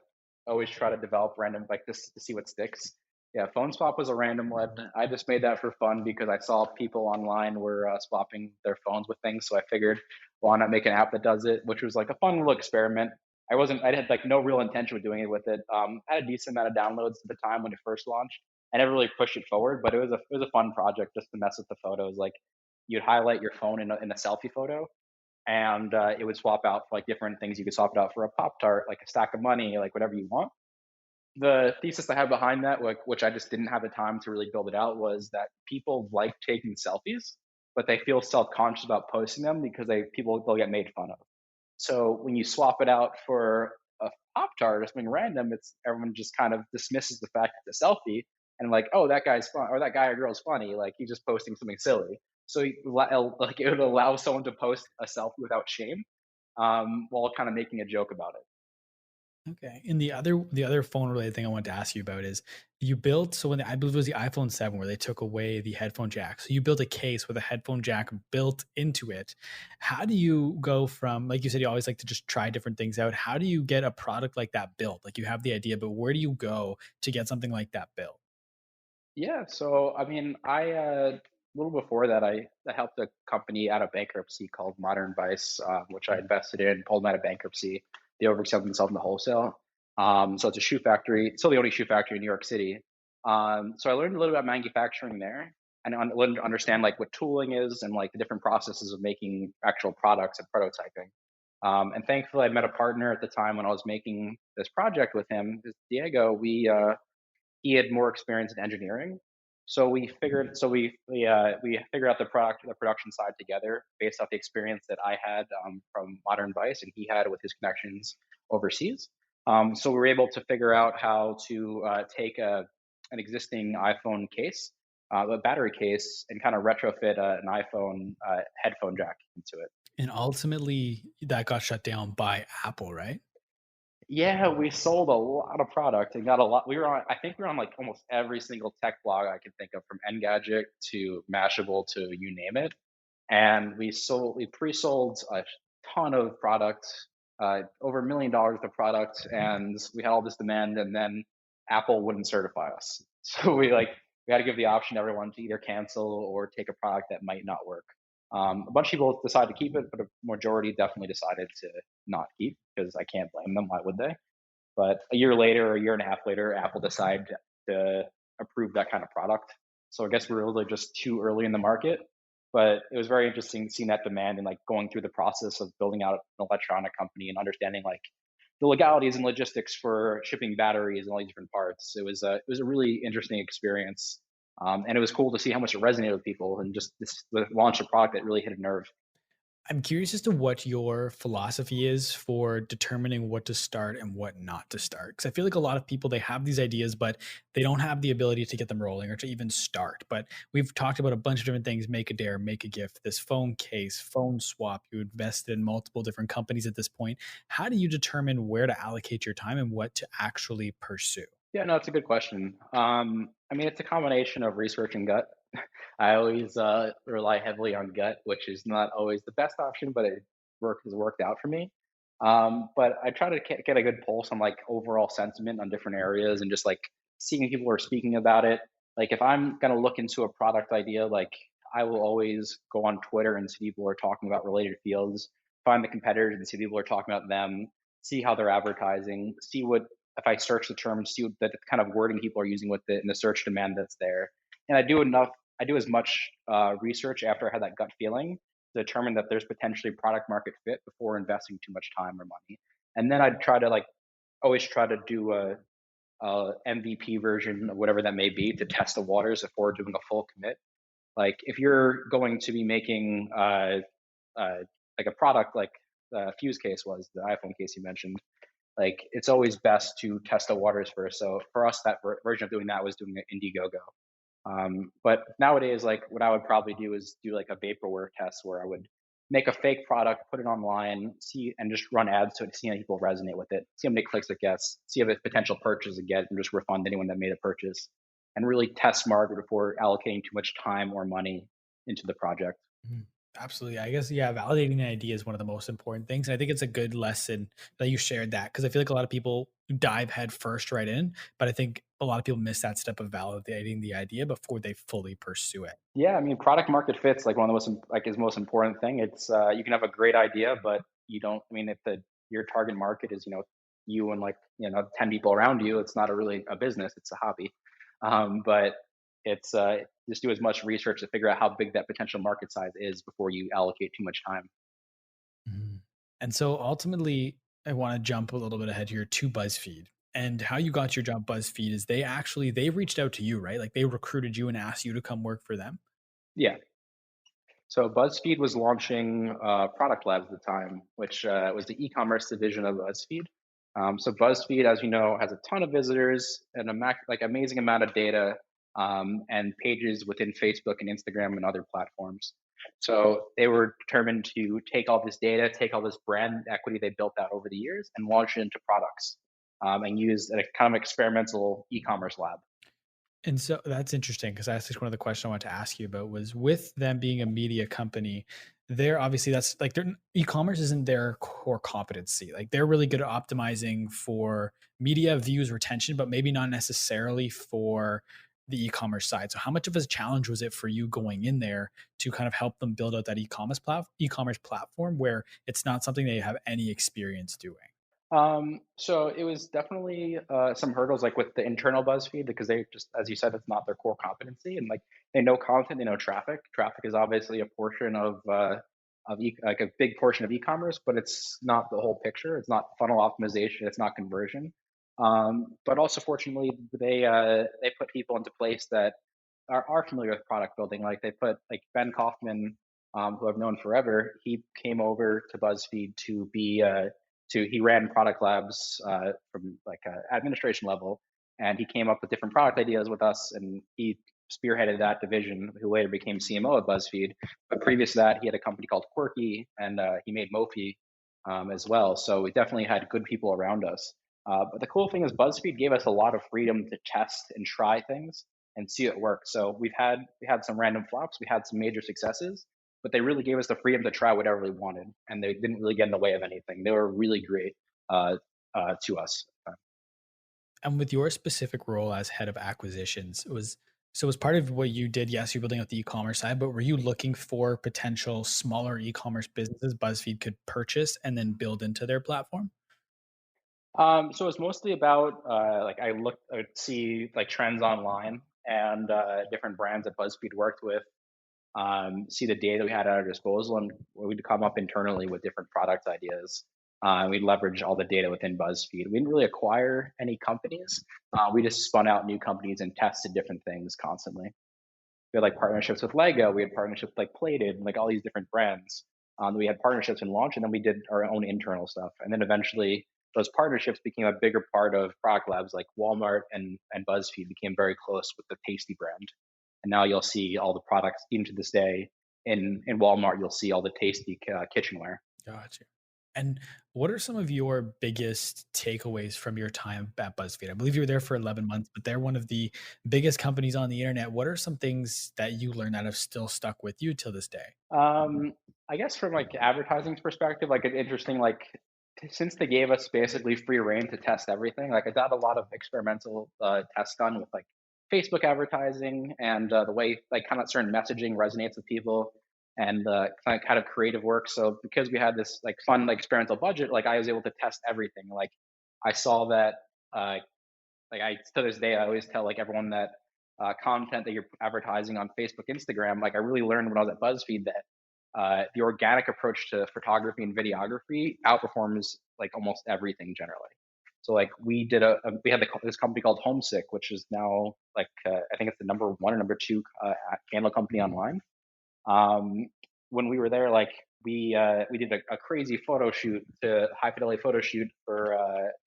Speaker 2: always try to develop random like this to see what sticks. Yeah, phone swap was a random one. I just made that for fun because I saw people online were swapping their phones with things, so I figured why not make an app that does it, which was like a fun little experiment. I had like no real intention of doing it with it. I had a decent amount of downloads at the time when it first launched. I never really pushed it forward, but it was a fun project just to mess with the photos. Like you'd highlight your phone in a selfie photo, and it would swap out for like different things. You could swap it out for a Pop Tart, like a stack of money, like whatever you want. The thesis I have behind that, like, which I just didn't have the time to really build it out, was that people like taking selfies, but they feel self-conscious about posting them because they'll get made fun of. So when you swap it out for a Pop Tart or something random, it's everyone just kind of dismisses the fact that it's a selfie and like, oh, that guy's fun, or that guy or girl's funny, like he's just posting something silly. So like it would allow someone to post a selfie without shame, while kind of making a joke about it.
Speaker 1: Okay. And the other phone related thing I wanted to ask you about is you built, so when I believe it was the iPhone 7 where they took away the headphone jack. So you built a case with a headphone jack built into it. How do you go from, like you said, you always like to just try different things out. How do you get a product like that built? Like you have the idea, but where do you go to get something like that built?
Speaker 2: Yeah, so I mean, a little before that, I helped a company out of bankruptcy called Modern Vice, which I invested in, pulled them out of bankruptcy. They overextended themselves in the wholesale. So it's a shoe factory, it's still the only shoe factory in New York City. So I learned a little about manufacturing there, and learned to understand like what tooling is and like the different processes of making actual products and prototyping. And thankfully, I met a partner at the time when I was making this project with him, Diego. He had more experience in engineering. So we figured out the production side together based off the experience that I had, from Modern Vice and he had with his connections overseas. So we were able to figure out how to take an existing iPhone case, a battery case, and kind of retrofit an iPhone headphone jack into it.
Speaker 1: And ultimately that got shut down by Apple, right?
Speaker 2: Yeah, we sold a lot of product and got a lot. I think we were on like almost every single tech blog I could think of, from Engadget to Mashable to you name it. And we pre-sold a ton of products, over $1 million worth of product, and we had all this demand, and then Apple wouldn't certify us. So we had to give the option to everyone to either cancel or take a product that might not work. A bunch of people decided to keep it, but a majority definitely decided to not keep, because I can't blame them. Why would they? But a year later, or a year and a half later, Apple decided to approve that kind of product. So I guess we were really just too early in the market. But it was very interesting seeing that demand and like going through the process of building out an electronic company and understanding like the legalities and logistics for shipping batteries and all these different parts. It was a really interesting experience, and it was cool to see how much it resonated with people, and just this launch a product that really hit a nerve.
Speaker 1: I'm curious as to what your philosophy is for determining what to start and what not to start. Because I feel like a lot of people, they have these ideas, but they don't have the ability to get them rolling or to even start. But we've talked about a bunch of different things: make a dare, make a gift, this phone case, phone swap. You invested in multiple different companies at this point. How do you determine where to allocate your time and what to actually pursue?
Speaker 2: Yeah, no, it's a good question. I mean, it's a combination of research and gut. I always rely heavily on gut, which is not always the best option, but has worked out for me. But I try to get a good pulse on like overall sentiment on different areas, and just like seeing people are speaking about it. Like if I'm gonna look into a product idea, like I will always go on Twitter and see people are talking about related fields, find the competitors and see people are talking about them, see how they're advertising, see what, if I search the term, see what the kind of wording people are using with it and the search demand that's there. And I do as much research after I had that gut feeling to determine that there's potentially product market fit before investing too much time or money. And then I'd try to like always try to do a MVP version of whatever that may be to test the waters before doing a full commit. Like if you're going to be making uh, like a product like the Fuse case was, the iPhone case you mentioned, like it's always best to test the waters first. So for us, that version of doing that was doing an Indiegogo. But nowadays, like what I would probably do is do like a vaporware test where I would make a fake product, put it online, see, and just run ads to it to see how people resonate with it, see how many clicks it gets, see if it's potential purchase it gets, and just refund anyone that made a purchase, and really test market before allocating too much time or money into the project.
Speaker 1: Mhm. Absolutely. I guess, yeah, validating the idea is one of the most important things. And I think it's a good lesson that you shared that, because I feel like a lot of people dive head first right in, but I think a lot of people miss that step of validating the idea before they fully pursue it.
Speaker 2: Yeah, I mean, product market fit's like one of the like is most important thing. It's you can have a great idea, but you don't. I mean, if the your target market is you and like 10 people around you, it's not a really a business. It's a hobby. But it's just do as much research to figure out how big that potential market size is before you allocate too much time.
Speaker 1: And so ultimately, I want to jump a little bit ahead here to BuzzFeed. And how you got your job BuzzFeed is they reached out to you, right? Like they recruited you and asked you to come work for them.
Speaker 2: Yeah. So Buzzfeed was launching Product Labs at the time, which was the e-commerce division of Buzzfeed. So Buzzfeed, as you know, has a ton of visitors and like amazing amount of data and pages within Facebook and Instagram and other platforms. So they were determined to take all this data, take all this brand equity they built out over the years, and launch it into products and use a kind of experimental e-commerce lab.
Speaker 1: And so that's interesting because that's just one of the questions I wanted to ask you about was with them being a media company, they're obviously that's like their e-commerce isn't their core competency. Like they're really good at optimizing for media views retention, but maybe not necessarily for the e-commerce side. So how much of a challenge was it for you going in there to kind of help them build out that e-commerce platform where it's not something they have any experience doing?
Speaker 2: So it was definitely some hurdles, like with the internal BuzzFeed, because they just, as you said, it's not their core competency, and like they know content, they know traffic. Traffic is obviously a portion of like a big portion of e-commerce, but it's not the whole picture. It's not funnel optimization. It's not conversion. But also, fortunately, they put people into place that are familiar with product building. Like they put like Ben Kaufman, who I've known forever. He came over to BuzzFeed to be he ran product labs from like administration level, and he came up with different product ideas with us, and he spearheaded that division, who later became CMO at BuzzFeed. But previous to that, he had a company called Quirky, and he made Mophie as well. So we definitely had good people around us. But the cool thing is BuzzFeed gave us a lot of freedom to test and try things and see it work. So we had some random flops, we had some major successes, but they really gave us the freedom to try whatever we wanted, and they didn't really get in the way of anything. They were really great to us.
Speaker 1: And with your specific role as head of acquisitions, was part of what you did, yes, you're building out the e-commerce side, but were you looking for potential smaller e-commerce businesses BuzzFeed could purchase and then build into their platform?
Speaker 2: So it's mostly about like I would see like trends online and different brands that BuzzFeed worked with, see the data we had at our disposal, and we'd come up internally with different product ideas. We'd leverage all the data within BuzzFeed. We didn't really acquire any companies. We just spun out new companies and tested different things constantly. We had like partnerships with Lego. We had partnerships with like Plated, and like all these different brands. We had partnerships in launch, and then we did our own internal stuff. And then eventually, those partnerships became a bigger part of product labs. Like Walmart and BuzzFeed became very close with the Tasty brand. And now you'll see all the products, even to this day, in Walmart. You'll see all the Tasty kitchenware.
Speaker 1: Gotcha. And what are some of your biggest takeaways from your time at BuzzFeed? I believe you were there for 11 months, but they're one of the biggest companies on the internet. What are some things that you learned that have still stuck with you till this day?
Speaker 2: I guess from like advertising's perspective, like an interesting like since they gave us basically free reign to test everything, like I got a lot of experimental tests done with like Facebook advertising and the way like kind of certain messaging resonates with people and kind of creative work. So because we had this like fun like experimental budget, like I was able to test everything. Like I saw that uh, like I to this day I always tell like everyone that content that you're advertising on Facebook, Instagram, like I really learned when I was at BuzzFeed that the organic approach to photography and videography outperforms like almost everything generally. So like we had this company called Homesick, which is now like I think it's the number one or number two candle company online. Um, when we were there, like we did a crazy photo shoot, to high fidelity photo shoot for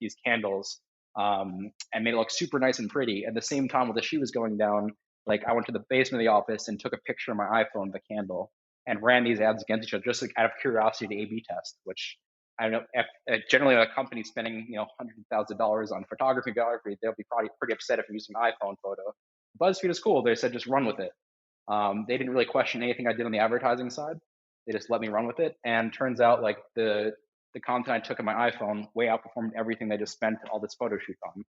Speaker 2: these candles, and made it look super nice and pretty. At the same time, while the shoot was going down, like I went to the basement of the office and took a picture on my iPhone of the candle and ran these ads against each other just like out of curiosity to A/B test. Which I don't know. If generally, a company spending hundreds of thousands of dollars on photography, they'll be probably pretty upset if you use an iPhone photo. BuzzFeed is cool. They said just run with it. They didn't really question anything I did on the advertising side. They just let me run with it. And turns out like the content I took on my iPhone way outperformed everything they just spent all this photo shoot on.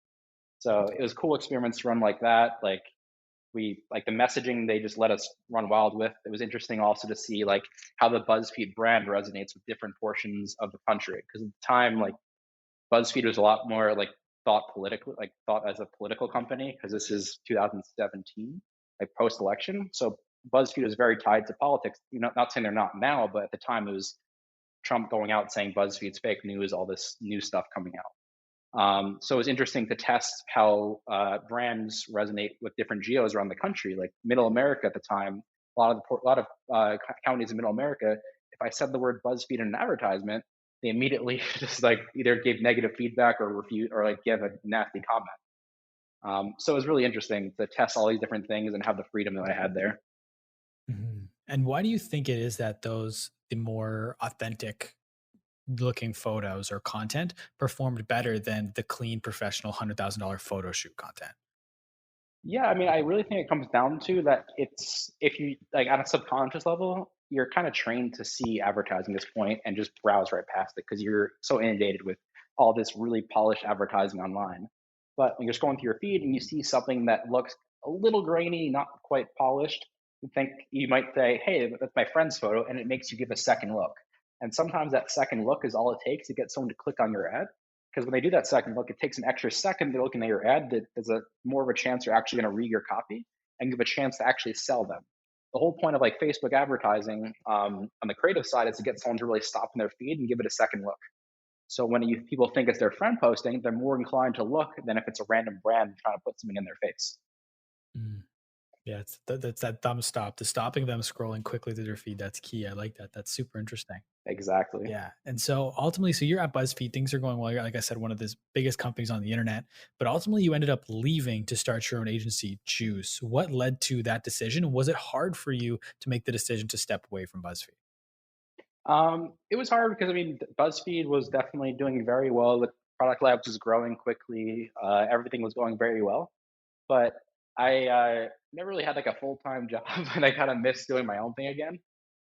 Speaker 2: So it was cool experiments to run like that. Like we like the messaging they just let us run wild with. It was interesting also to see like how the BuzzFeed brand resonates with different portions of the country. Because at the time, like BuzzFeed was a lot more like thought as a political company, because this is 2017, like post election. So BuzzFeed was very tied to politics. Not saying they're not now, but at the time it was Trump going out saying BuzzFeed's fake news, all this new stuff coming out. So it's interesting to test how brands resonate with different geos around the country. Like Middle America at the time, a lot of counties in Middle America, if I said the word BuzzFeed in an advertisement, they immediately just like either gave negative feedback or refuse or like give a nasty comment. So it was really interesting to test all these different things and have the freedom that I had there.
Speaker 1: Mhm. And why do you think it is that the more authentic looking photos or content performed better than the clean professional $100,000 photo shoot content?
Speaker 2: Yeah, I mean, I really think it comes down to that it's if you like on a subconscious level, you're kind of trained to see advertising at this point and just browse right past it because you're so inundated with all this really polished advertising online. But when you're scrolling through your feed and you see something that looks a little grainy, not quite polished, you might say, "Hey, that's my friend's photo," and it makes you give a second look. And sometimes that second look is all it takes to get someone to click on your ad because when they do that second look, it takes an extra second to looking at your ad that there's a more of a chance you're actually going to read your copy and give a chance to actually sell them. The whole point of like Facebook advertising on the creative side is to get someone to really stop in their feed and give it a second look. So when people think it's their friend posting, they're more inclined to look than if it's a random brand trying to put something in their face.
Speaker 1: Mm. Yeah, that's that thumb stop, the stopping them scrolling quickly through their feed. That's key. I like that. That's super interesting.
Speaker 2: Exactly.
Speaker 1: Yeah. And so ultimately, so you're at BuzzFeed, things are going well. You're, like I said, one of the biggest companies on the internet, but ultimately you ended up leaving to start your own agency, Juice. What led to that decision? Was it hard for you to make the decision to step away from BuzzFeed?
Speaker 2: It was hard because I mean, BuzzFeed was definitely doing very well. The product labs was growing quickly. Everything was going very well. But I never really had like a full time job, and I kind of missed doing my own thing again.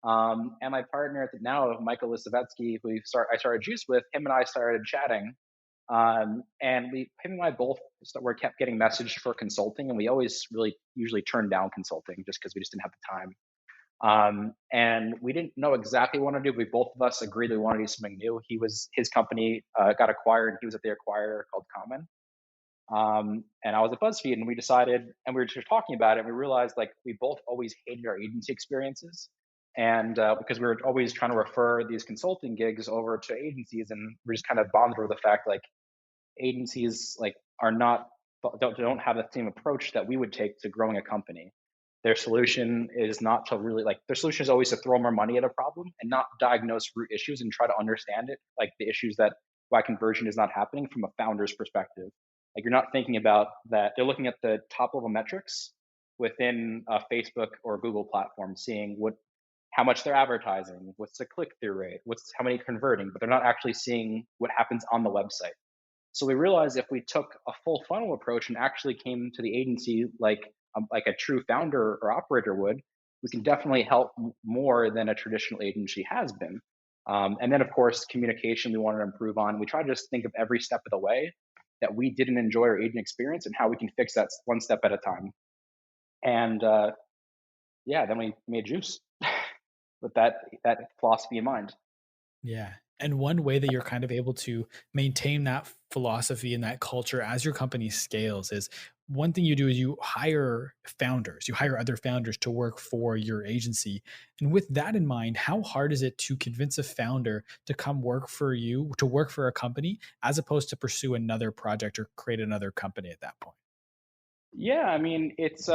Speaker 2: And my partner now, Michael Lisavetsky, I started Juice with, him and I started chatting, and him and I both were kept getting messaged for consulting, and we always really usually turned down consulting just because we just didn't have the time. And we didn't know exactly what to do. We both of us agreed we wanted to do something new. His company got acquired, and he was at the acquirer called Common, and I was at BuzzFeed, and we decided, and we were just talking about it, and we realized like we both always hated our agency experiences, and because we were always trying to refer these consulting gigs over to agencies, and we just kind of bonded over the fact like agencies like are not don't have the same approach that we would take to growing a company. Their solution is not to really like their solution is always to throw more money at a problem and not diagnose root issues and try to understand it, like the issues that why conversion is not happening from a founder's perspective. Like you're not thinking about that. They're looking at the top level metrics within a Facebook or Google platform, seeing how much they're advertising, what's the click through rate, what's how many converting, but they're not actually seeing what happens on the website. So we realized if we took a full funnel approach and actually came to the agency like a true founder or operator would, we can definitely help more than a traditional agency has been. And then of course communication we wanted to improve on. We try to just think of every step of the way that we didn't enjoy our agent experience and how we can fix that one step at a time. And yeah, then we made Juice with that philosophy in mind.
Speaker 1: Yeah. And one way that you're kind of able to maintain that philosophy and that culture as your company scales is one thing you do is you hire founders, you hire other founders to work for your agency. And with that in mind, how hard is it to convince a founder to come work for you, to work for a company, as opposed to pursue another project or create another company at that point?
Speaker 2: Yeah, I mean, it's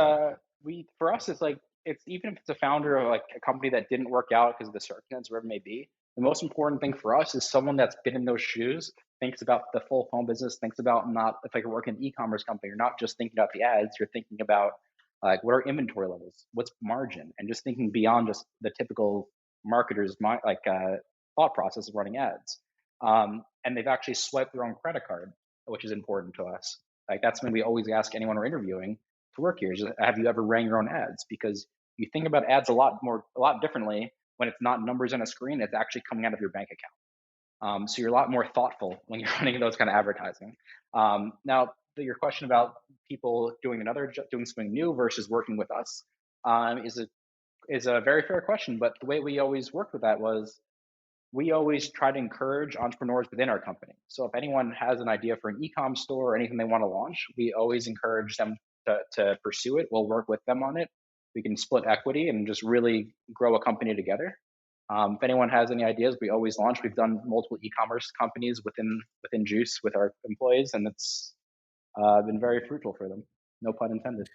Speaker 2: we for us it's like it's even if it's a founder of like a company that didn't work out because of the circumstances, whatever it may be, the most important thing for us is someone that's been in those shoes, thinks about the full phone business, thinks about not if like you're working in an e-commerce company, you're not just thinking about the ads, you're thinking about like what are inventory levels, what's margin, and just thinking beyond just the typical marketer's thought process of running ads. And they've actually swiped their own credit card, which is important to us. Like that's when we always ask anyone we're interviewing to work here: is have you ever ran your own ads? Because you think about ads a lot differently when it's not numbers on a screen; it's actually coming out of your bank account. So you're a lot more thoughtful when you're running those kind of advertising. Now, your question about people doing something new versus working with us is a very fair question. But the way we always worked with that was we always try to encourage entrepreneurs within our company. So if anyone has an idea for an e-com store or anything they want to launch, we always encourage them to pursue it. We'll work with them on it. We can split equity and just really grow a company together. If anyone has any ideas, we always launch. We've done multiple e-commerce companies within Juice with our employees, and it's been very fruitful for them. No pun intended.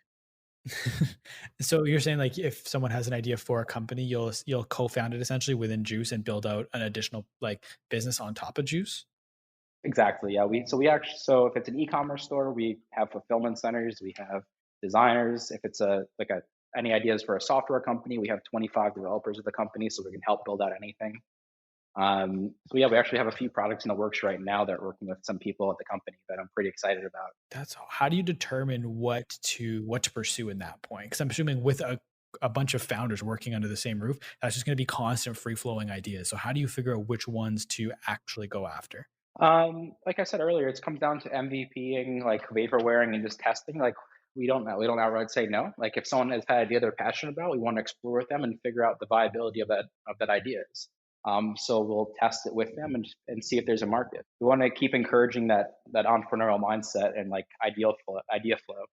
Speaker 1: So you're saying like if someone has an idea for a company, you'll co-found it essentially within Juice and build out an additional like business on top of Juice?
Speaker 2: Exactly. Yeah. We actually, so if it's an e-commerce store, we have fulfillment centers. We have designers. If it's any ideas for a software company, we have 25 developers of the company, so we can help build out anything. So yeah, we actually have a few products in the works right now that we're working with some people at the company that I'm pretty excited about.
Speaker 1: That's how do you determine what to pursue in that point? Because I'm assuming with a bunch of founders working under the same roof, that's just going to be constant free flowing ideas. So how do you figure out which ones to actually go after?
Speaker 2: Like I said earlier, it comes down to MVPing, like vaporwaring and just testing. Like we don't know. We don't outright say no. Like if someone has had an idea they're passionate about, we want to explore with them and figure out the viability of that ideas. So we'll test it with them and see if there's a market. We want to keep encouraging that entrepreneurial mindset and like idea flow.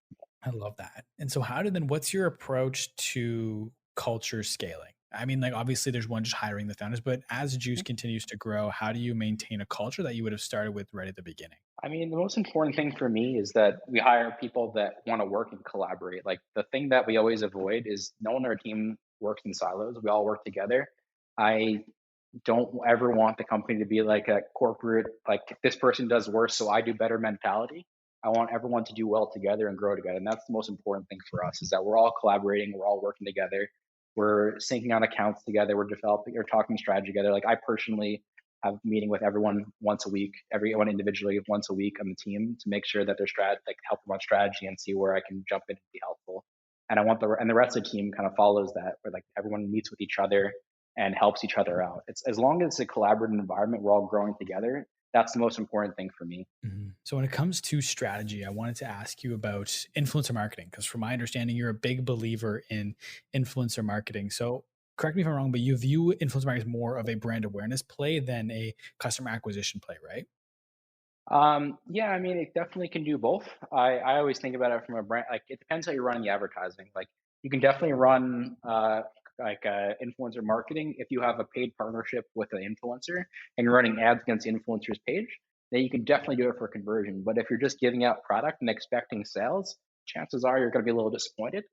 Speaker 1: I love that. And so how did then what's your approach to culture scaling? I mean, like obviously there's one just hiring the founders, but as Juice continues to grow, how do you maintain a culture that you would have started with right at the beginning?
Speaker 2: I mean, the most important thing for me is that we hire people that want to work and collaborate. Like the thing that we always avoid is no one on our team works in silos. We all work together. I don't ever want the company to be like a corporate, like if this person does worse, so I do better mentality. I want everyone to do well together and grow together. And that's the most important thing for us is that we're all collaborating, we're all working together, we're syncing on accounts together, we're developing or talking strategy together. Like I personally have a meeting with everyone once a week, everyone individually once a week on the team to make sure that they're like help them on strategy and see where I can jump in and be helpful. And I want the rest of the team kind of follows that, where like everyone meets with each other and helps each other out. It's as long as it's a collaborative environment, we're all growing together. That's the most important thing for me.
Speaker 1: Mhm. So when it comes to strategy, I wanted to ask you about influencer marketing because from my understanding, you're a big believer in influencer marketing. So correct me if I'm wrong, but you view influencer marketing as more of a brand awareness play than a customer acquisition play, right?
Speaker 2: Yeah, I mean, it definitely can do both. I always think about it from a brand, like it depends how you're running the advertising. Like you can definitely run influencer marketing if you have a paid partnership with an influencer and you're running ads against the influencer's page, then you can definitely do it for conversion. But if you're just giving out product and expecting sales, chances are you're going to be a little disappointed.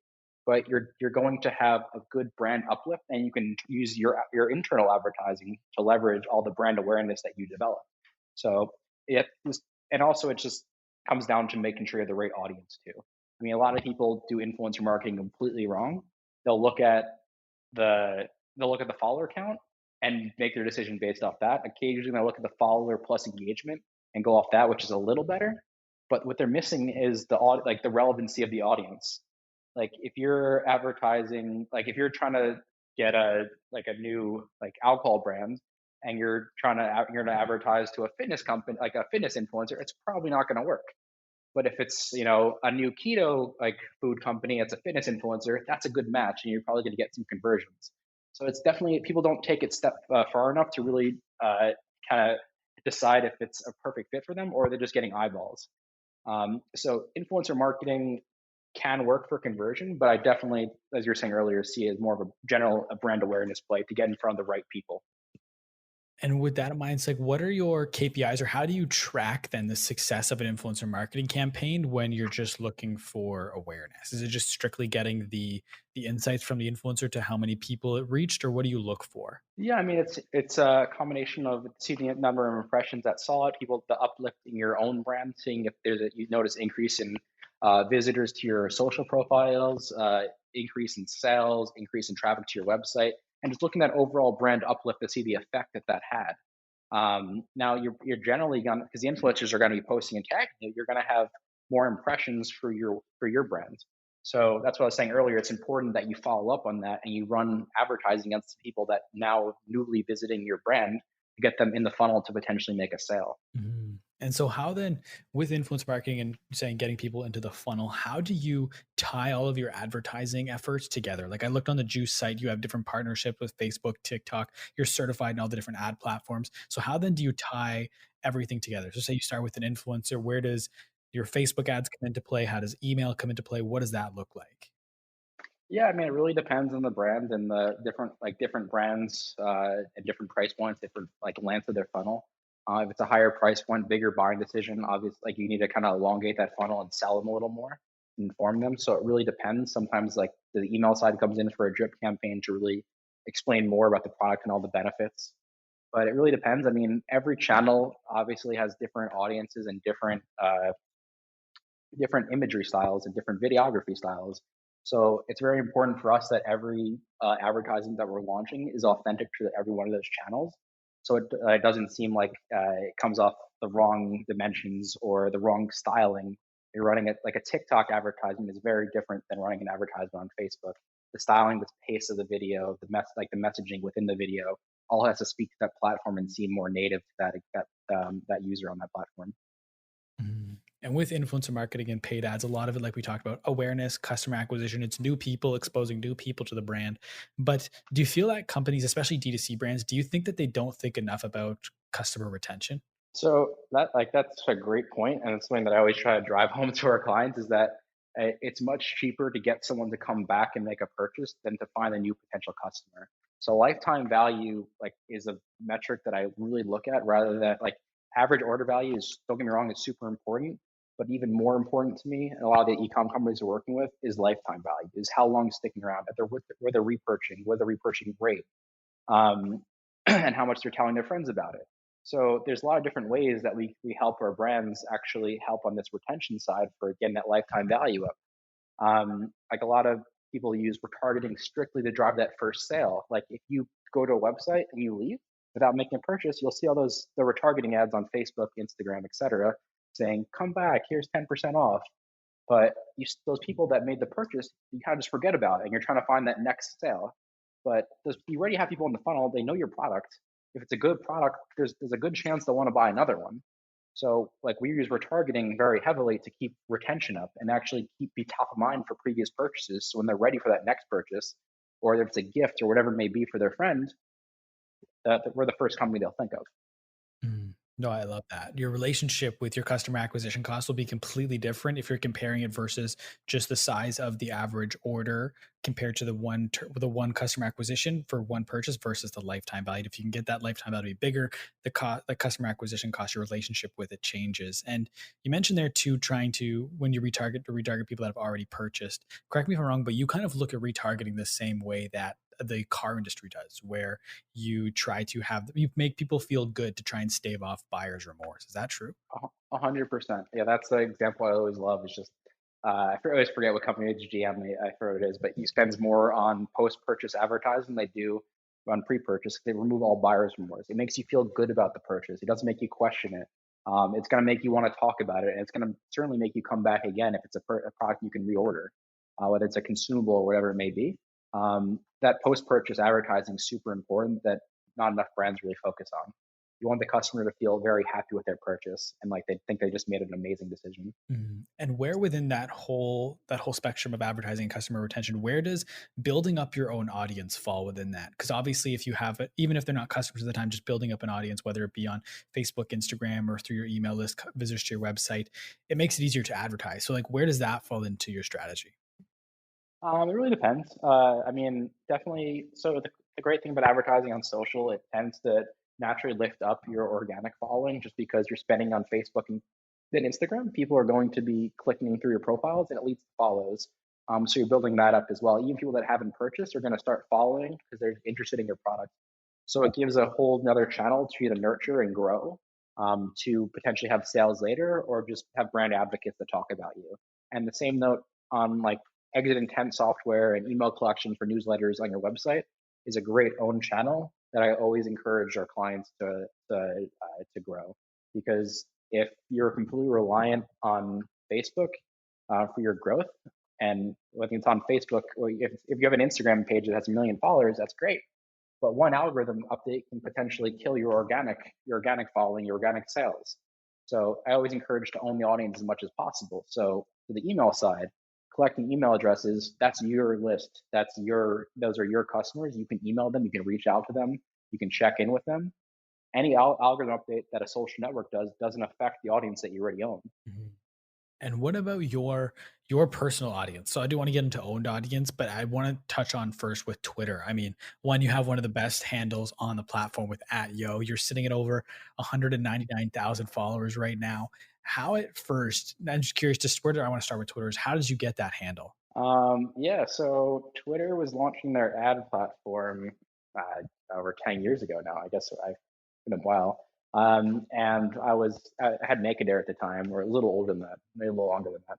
Speaker 2: But you're going to have a good brand uplift, and you can use your internal advertising to leverage all the brand awareness that you develop. So it just, and also it just comes down to making sure you have the right audience too. I mean, a lot of people do influencer marketing completely wrong. They'll look at the follower count and make their decision based off that. Occasionally, they look at the follower plus engagement and go off that, which is a little better. But what they're missing is the relevancy of the audience. Like if you're advertising, like if you're trying to get a new like alcohol brand and you're going to advertise to a fitness company, like a fitness influencer, it's probably not going to work. But if it's a new keto like food company, it's a fitness influencer, that's a good match, and you're probably going to get some conversions. So it's definitely people don't take it step far enough to really kind of decide if it's a perfect fit for them or they're just getting eyeballs. So influencer marketing can work for conversion, but I definitely, as you were saying earlier, see it as more of a general a brand awareness play to get in front of the right people.
Speaker 1: And with that in mind, it's like, what are your KPIs or how do you track then the success of an influencer marketing campaign when you're just looking for awareness? Is it just strictly getting the insights from the influencer to how many people it reached, or what do you look for?
Speaker 2: Yeah, I mean it's a combination of seeing the number of impressions that saw it, people the uplift in your own brand, seeing if you notice increase in visitors to your social profiles, increase in sales, increase in traffic to your website, and just looking at overall brand uplift to see the effect that had. Now you're generally gonna because the influencers are going to be posting and tagging you, you're going to have more impressions for your brand. So that's what I was saying earlier. It's important that you follow up on that and you run advertising against people that now newly visiting your brand to get them in the funnel to potentially make a sale.
Speaker 1: Mhm. And so how then with influence marketing and saying getting people into the funnel, how do you tie all of your advertising efforts together? Like I looked on the Juice site, you have different partnerships with Facebook, TikTok, you're certified in all the different ad platforms. So how then do you tie everything together? So say you start with an influencer, where does your Facebook ads come into play? How does email come into play? What does that look like?
Speaker 2: Yeah, I mean, it really depends on the brand and the different brands at different price points, different like length of their funnel. If it's a higher price point, bigger buying decision, obviously, like you need to kind of elongate that funnel and sell them a little more, inform them. So it really depends. Sometimes like the email side comes in for a drip campaign to really explain more about the product and all the benefits. But it really depends. I mean, every channel obviously has different audiences and different imagery styles and different videography styles. So it's very important for us that every advertisement that we're launching is authentic to every one of those channels. So it doesn't seem like it comes off the wrong dimensions or the wrong styling. You're running it like a TikTok advertisement is very different than running an advertisement on Facebook. The styling, the pace of the video, the messaging within the video, all has to speak to that platform and seem more native to that user on that platform.
Speaker 1: Mhm. And with influencer marketing and paid ads, a lot of it, like we talked about, awareness, customer acquisition, it's new people exposing new people to the brand. But do you feel that companies, especially D2C brands, do you think that they don't think enough about customer retention?
Speaker 2: So that's a great point, and it's something that I always try to drive home to our clients is that it's much cheaper to get someone to come back and make a purchase than to find a new potential customer. So lifetime value like is a metric that I really look at rather than like average order value is, don't get me wrong, is super important, but even more important to me and a lot of the e-com companies are working with is lifetime value, is how long sticking around, that they're where they're repurchasing, where the repurchasing rate, um, and how much they're telling their friends about it. So there's a lot of different ways that we help our brands actually help on this retention side for getting that lifetime value up. Like a lot of people use retargeting strictly to drive that first sale. Like if you go to a website and you leave without making a purchase, you'll see all the retargeting ads on Facebook, Instagram, etc., saying "Come back, here's 10% off." But those people that made the purchase, you kind of just forget about it, and you're trying to find that next sale. But you already have people in the funnel; they know your product. If it's a good product, there's a good chance they'll want to buy another one. So like we use retargeting very heavily to keep retention up and actually be top of mind for previous purchases. So when they're ready for that next purchase, or if it's a gift or whatever it may be for their friend, that we're the first company they'll think of.
Speaker 1: Mm. No, I love that. Your relationship with your customer acquisition cost will be completely different if you're comparing it versus just the size of the average order compared to the one customer acquisition for one purchase versus the lifetime value. If you can get that lifetime value to be bigger, the customer acquisition cost, your relationship with it changes. And you mentioned there too, trying to when you retarget people that have already purchased. Correct me if I'm wrong, but you kind of look at retargeting the same way that the car industry does, where you make people feel good to try and stave off buyer's remorse. Is that true?
Speaker 2: 100%. Yeah, that's the example I always love. Is just always forget what company it's GM. I forget what it is, but he spends more on post-purchase advertising than they do on pre-purchase. They remove all buyer's remorse. It makes you feel good about the purchase. It doesn't make you question it. It's going to make you want to talk about it, and it's going to certainly make you come back again if it's a product you can reorder, whether it's a consumable or whatever it may be. That post-purchase advertising is super important. That not enough brands really focus on. You want the customer to feel very happy with their purchase and like they think they just made an amazing decision.
Speaker 1: Mhm. And where within that whole spectrum of advertising and customer retention, where does building up your own audience fall within that? Because obviously, if you have it, even if they're not customers at the time, just building up an audience, whether it be on Facebook, Instagram, or through your email list, visitors to your website, it makes it easier to advertise. So, like, where does that fall into your strategy?
Speaker 2: It really depends. I mean, definitely. So the great thing about advertising on social, it tends to naturally lift up your organic following just because you're spending on Facebook and then Instagram. People are going to be clicking through your profiles and it leads to follows. So you're building that up as well. Even people that haven't purchased are going to start following because they're interested in your product. So it gives a whole another channel to either nurture and grow, to potentially have sales later or just have brand advocates that talk about you. And the same note on like exit intent software and email collection for newsletters on your website is a great own channel that I always encourage our clients to grow. Because if you're completely reliant on Facebook for your growth, and whether it's on Facebook or if you have an Instagram page that has 1 million followers, that's great. But one algorithm update can potentially kill your organic following, your organic sales. So I always encourage to own the audience as much as possible. So for the email side, collecting email addresses, that's your list. Those are your customers. You can email them, you can reach out to them, you can check in with them. Any algorithm update that a social network does doesn't affect the audience that you already own.
Speaker 1: Mhm. And what about your personal audience? So I do want to get into owned audience, but I want to touch on first with Twitter. I mean, one, you have one of the best handles on the platform with at yo. You're sitting at over 199,000 followers right now. How at first, I'm just curious, just where do I want to start with Twitter is how did you get that handle?
Speaker 2: Yeah, so Twitter was launching their ad platform over 10 years ago now. I guess I've been a while. And I had Naked Air at the time, or a little older than that, maybe a little longer than that.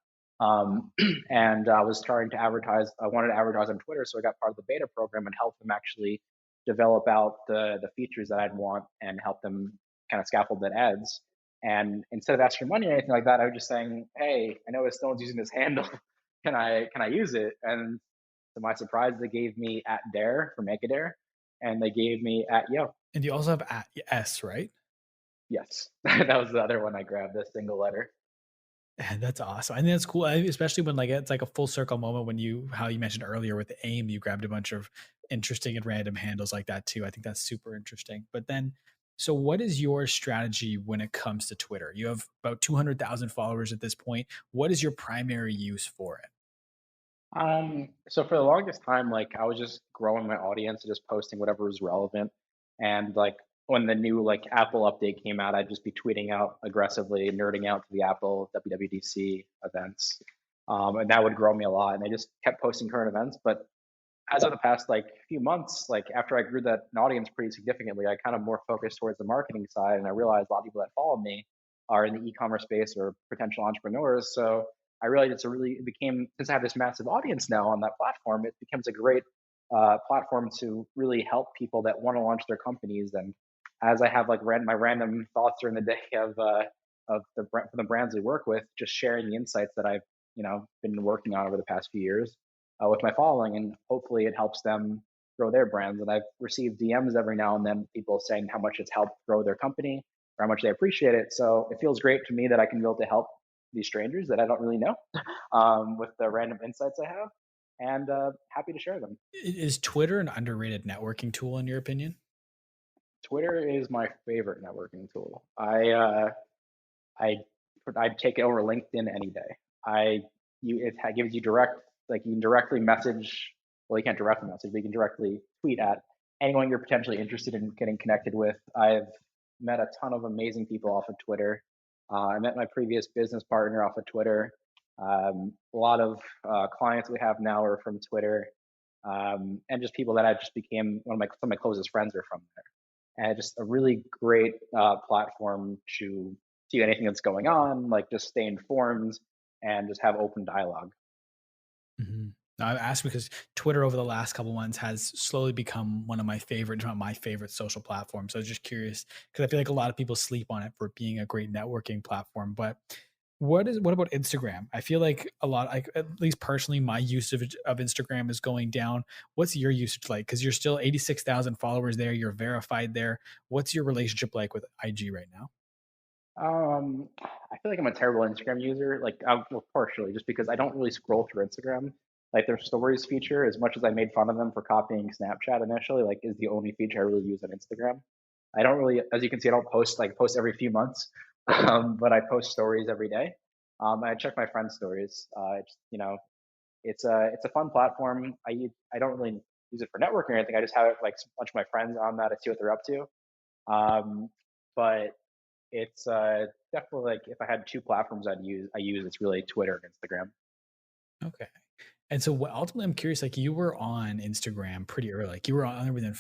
Speaker 2: And I was trying to advertise. I wanted to advertise on Twitter, so I got part of the beta program and helped them actually develop out the features that I'd want and help them kind of scaffold that ads. And instead of asking for money or anything like that, I was just saying, "Hey, I noticed no one's using this handle. Can I use it?" And to my surprise, they gave me at Dare for Make a Dare, and they gave me at Yo.
Speaker 1: And you also have at S, right?
Speaker 2: Yes, that was the other one I grabbed, a single letter.
Speaker 1: That's awesome. I think that's cool, especially when like it's like a full circle moment when you how you mentioned earlier with the AIM, you grabbed a bunch of interesting and random handles like that too. I think that's super interesting. But then, so what is your strategy when it comes to Twitter? You have about 200,000 followers at this point. What is your primary use for it?
Speaker 2: So for the longest time, like I was just growing my audience, just posting whatever was relevant. And like when the new like Apple update came out, I'd just be tweeting out aggressively, nerding out to the Apple WWDC events. And that would grow me a lot. And I just kept posting current events. But as of the past like few months, like after I grew that an audience pretty significantly, I kind of more focused towards the marketing side, and I realized a lot of people that follow me are in the e-commerce space or potential entrepreneurs. So I realized it became, since I have this massive audience now on that platform, it becomes a great platform to really help people that want to launch their companies. And as I have like my random thoughts during the day of the brands we work with, just sharing the insights that I've been working on over the past few years with my following, and hopefully it helps them grow their brands. And I've received DMs every now and then, people saying how much it's helped grow their company or how much they appreciate it. So it feels great to me that I can be able to help these strangers that I don't really know with the random insights I have, and happy to share them.
Speaker 1: Is Twitter an underrated networking tool in your opinion?
Speaker 2: Twitter is my favorite networking tool. I I'd take it over LinkedIn any day. I it gives you direct, like you can directly message. Well, you can't directly message, but you can directly tweet at anyone you're potentially interested in getting connected with. I've met a ton of amazing people off of Twitter. I met my previous business partner off of Twitter. A lot of clients we have now are from Twitter, and just people that I just became some of my closest friends are from there. And just a really great platform to see anything that's going on, like just stay informed and just have open dialogue.
Speaker 1: Mhm. I asked because Twitter over the last couple months has slowly become one of my favorite, if not my favorite social platform. So I was just curious because I feel like a lot of people sleep on it for being a great networking platform. But what about Instagram? I feel like a lot, like at least personally, my usage of Instagram is going down. What's your usage like? Because you're still 86,000 followers there. You're verified there. What's your relationship like with IG right now?
Speaker 2: I feel like I'm a terrible Instagram user, like well, partially just because I don't really scroll through Instagram. Like their stories feature, as much as I made fun of them for copying Snapchat initially, like is the only feature I really use on Instagram. I don't really, as you can see, I don't post every few months, but I post stories every day. I check my friends' stories. It's a fun platform. I don't really use it for networking or anything. I just have like a bunch of my friends on that. I see what they're up to. Um, but it's definitely like if I had two platforms I use it's really Twitter and Instagram.
Speaker 1: Okay. And so what ultimately I'm curious, like you were on Instagram pretty early. Like you were on there within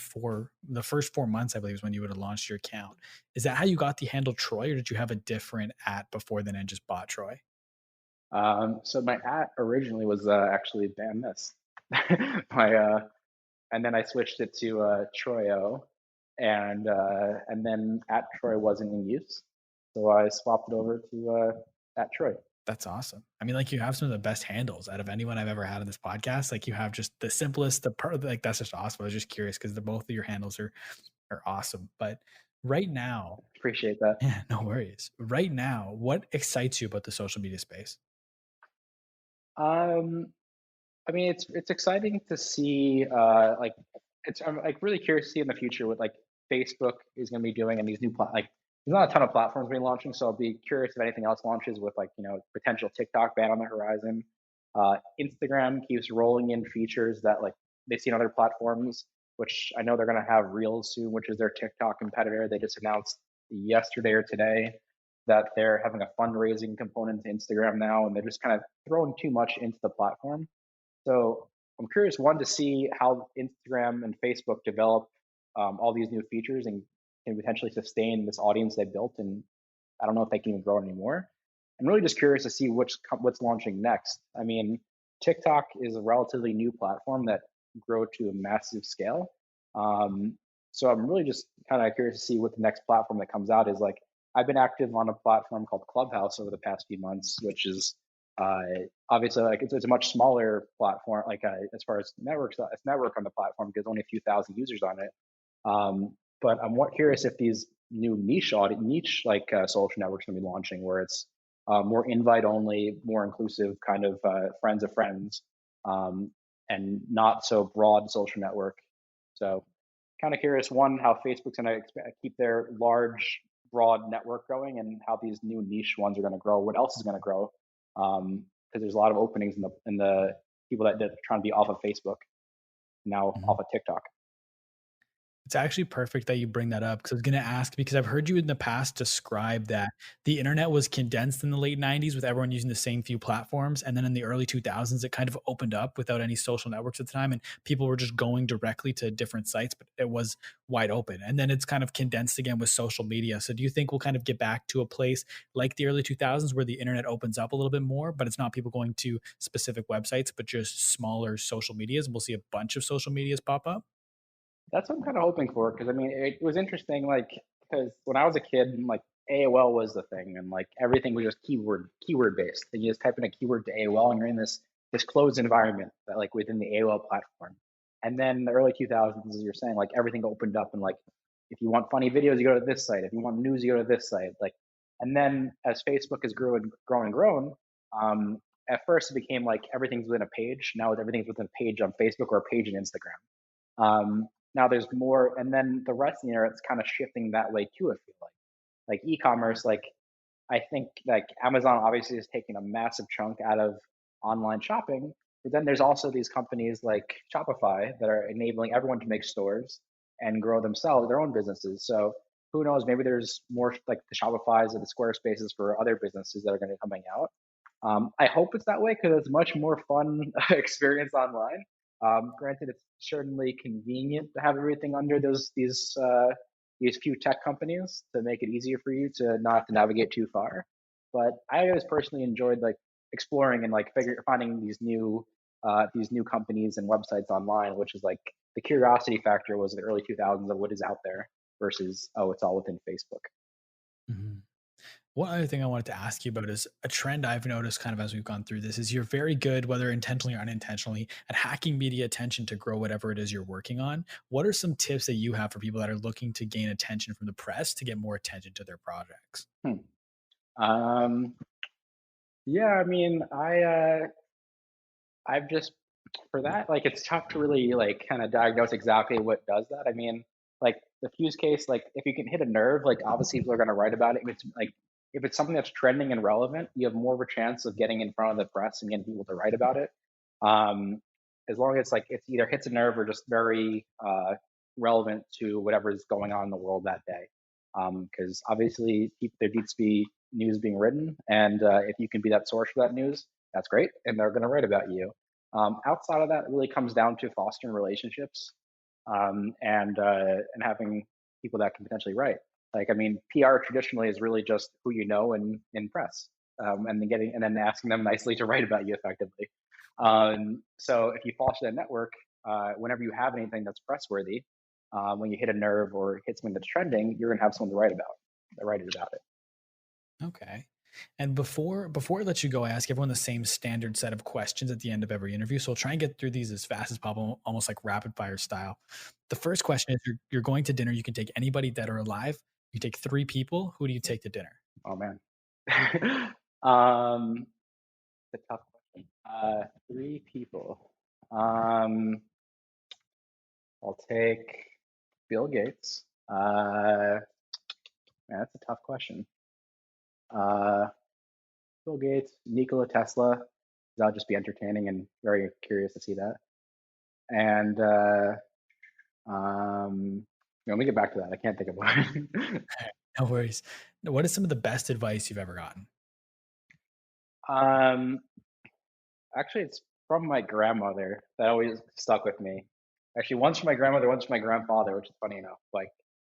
Speaker 1: the first 4 months, I believe, is when you would have launched your account. Is that how you got the handle Troy, or did you have a different at before then and just bought Troy?
Speaker 2: So my at originally was actually ban this. my And then I switched it to Troyo, and then at Troy wasn't in use, so I swapped it over to at Troy.
Speaker 1: That's awesome. I mean, like you have some of the best handles out of anyone I've ever had on this podcast. Like you have just the simplest, like that's just awesome. I was just curious because the both of your handles are awesome. But right now,
Speaker 2: Appreciate that.
Speaker 1: yeah, no worries. Right now, what excites you about the social media space?
Speaker 2: Um, I mean, it's exciting to see. I'm like really curious to see in the future what like Facebook is going to be doing and these new there's not a ton of platforms being launching, so I'll be curious if anything else launches with like potential TikTok ban on the horizon. Instagram keeps rolling in features that like they see on other platforms, which I know they're going to have Reels soon, which is their TikTok competitor. They just announced yesterday or today that they're having a fundraising component to Instagram now, and they're just kind of throwing too much into the platform. So I'm curious, one, to see how Instagram and Facebook develop all these new features and can potentially sustain this audience they built. And I don't know if they can even grow anymore. I'm really just curious to see what's launching next. I mean, TikTok is a relatively new platform that grew to a massive scale. Um, so I'm really just kind of curious to see what the next platform that comes out is. Like, I've been active on a platform called Clubhouse over the past few months, which is uh, obviously like it's a much smaller platform. Like as far as networks, it's network on the platform because only a few thousand users on it. But I'm curious if these new niche like social networks going to be launching, where it's more invite only, more inclusive, kind of friends of friends, um, and not so broad social network. So, kind of curious, one, how Facebook's going to keep their large, broad network going, and how these new niche ones are going to grow. What else is going to grow? Because there's a lot of openings in the people that are trying to be off of Facebook now
Speaker 1: Mhm.
Speaker 2: off of TikTok.
Speaker 1: It's actually perfect that you bring that up because I was gonna ask because I've heard you in the past describe that the internet was condensed in the late 90s with everyone using the same few platforms, and then in the early 2000s, it kind of opened up without any social networks at the time, and people were just going directly to different sites, but it was wide open. And then it's kind of condensed again with social media. So do you think we'll kind of get back to a place like the early 2000s where the internet opens up a little bit more, but it's not people going to specific websites, but just smaller social medias, and we'll see a bunch of social medias pop up?
Speaker 2: That's what I'm kind of hoping for, because I mean, it was interesting, like, because when I was a kid, like AOL was the thing, and like everything was just keyword based. And you just type in a keyword to AOL, and you're in this closed environment that like within the AOL platform. And then the early 2000s, as you're saying, like everything opened up, and like if you want funny videos, you go to this site. If you want news, you go to this site. Like, and then as Facebook has grown, at first it became like everything's within a page. Now everything's within a page on Facebook or a page in Instagram. Now there's more, and then the rest of the internet, it's kind of shifting that way too. I feel like e-commerce, like I think like Amazon obviously is taking a massive chunk out of online shopping, but then there's also these companies like Shopify that are enabling everyone to make stores and grow themselves their own businesses. So who knows? Maybe there's more like the Shopify's and the Squarespaces for other businesses that are going to be coming out. I hope it's that way because it's much more fun experience online. Granted, it's certainly convenient to have everything under these few tech companies to make it easier for you to not have to navigate too far. But I always personally enjoyed like exploring and like finding these new companies and websites online, which is like the curiosity factor was the early 2000s of what is out there versus it's all within Facebook.
Speaker 1: Mhm. One other thing I wanted to ask you about is a trend I've noticed kind of as we've gone through this is you're very good, whether intentionally or unintentionally, at hacking media attention to grow whatever it is you're working on. What are some tips that you have for people that are looking to gain attention from the press to get more attention to their projects?
Speaker 2: Hmm. Um, yeah, I mean, I've just for that, like it's tough to really like kind of diagnose exactly what does that. I mean, like the fuse case, like if you can hit a nerve, like obviously people are going to write about it. If it's something that's trending and relevant, you have more of a chance of getting in front of the press and getting people to write about it. Um, as long as like it's either hits a nerve or just very relevant to whatever is going on in the world that day. Because obviously there needs to be news being written, and if you can be that source for that news, that's great, and they're going to write about you. Outside of that, it really comes down to fostering relationships and having people that can potentially write. Like, I mean, PR traditionally is really just who you know in press, and then asking them nicely to write about you effectively. So if you foster that network, whenever you have anything that's pressworthy, when you hit a nerve or hit something that's trending, you're gonna have someone to write about, that write it about it.
Speaker 1: Okay. And before I let you go, I ask everyone the same standard set of questions at the end of every interview. So I'll try and get through these as fast as possible, almost like rapid fire style. The first question is you're going to dinner. You can take anybody dead or alive. You take three people. Who do you take to dinner?
Speaker 2: Oh man. um, the tough question. Three people. Um, I'll take Bill Gates. Man, that's a tough question. Uh, Bill Gates, Nikola Tesla. That'll just be entertaining and very curious to see that. And let me get back to that. I can't think of one.
Speaker 1: No worries. What is some of the best advice you've ever gotten?
Speaker 2: um, Actually, it's from my grandmother that always stuck with me. Actually, once from my grandmother, once from my grandfather, which is funny enough. Like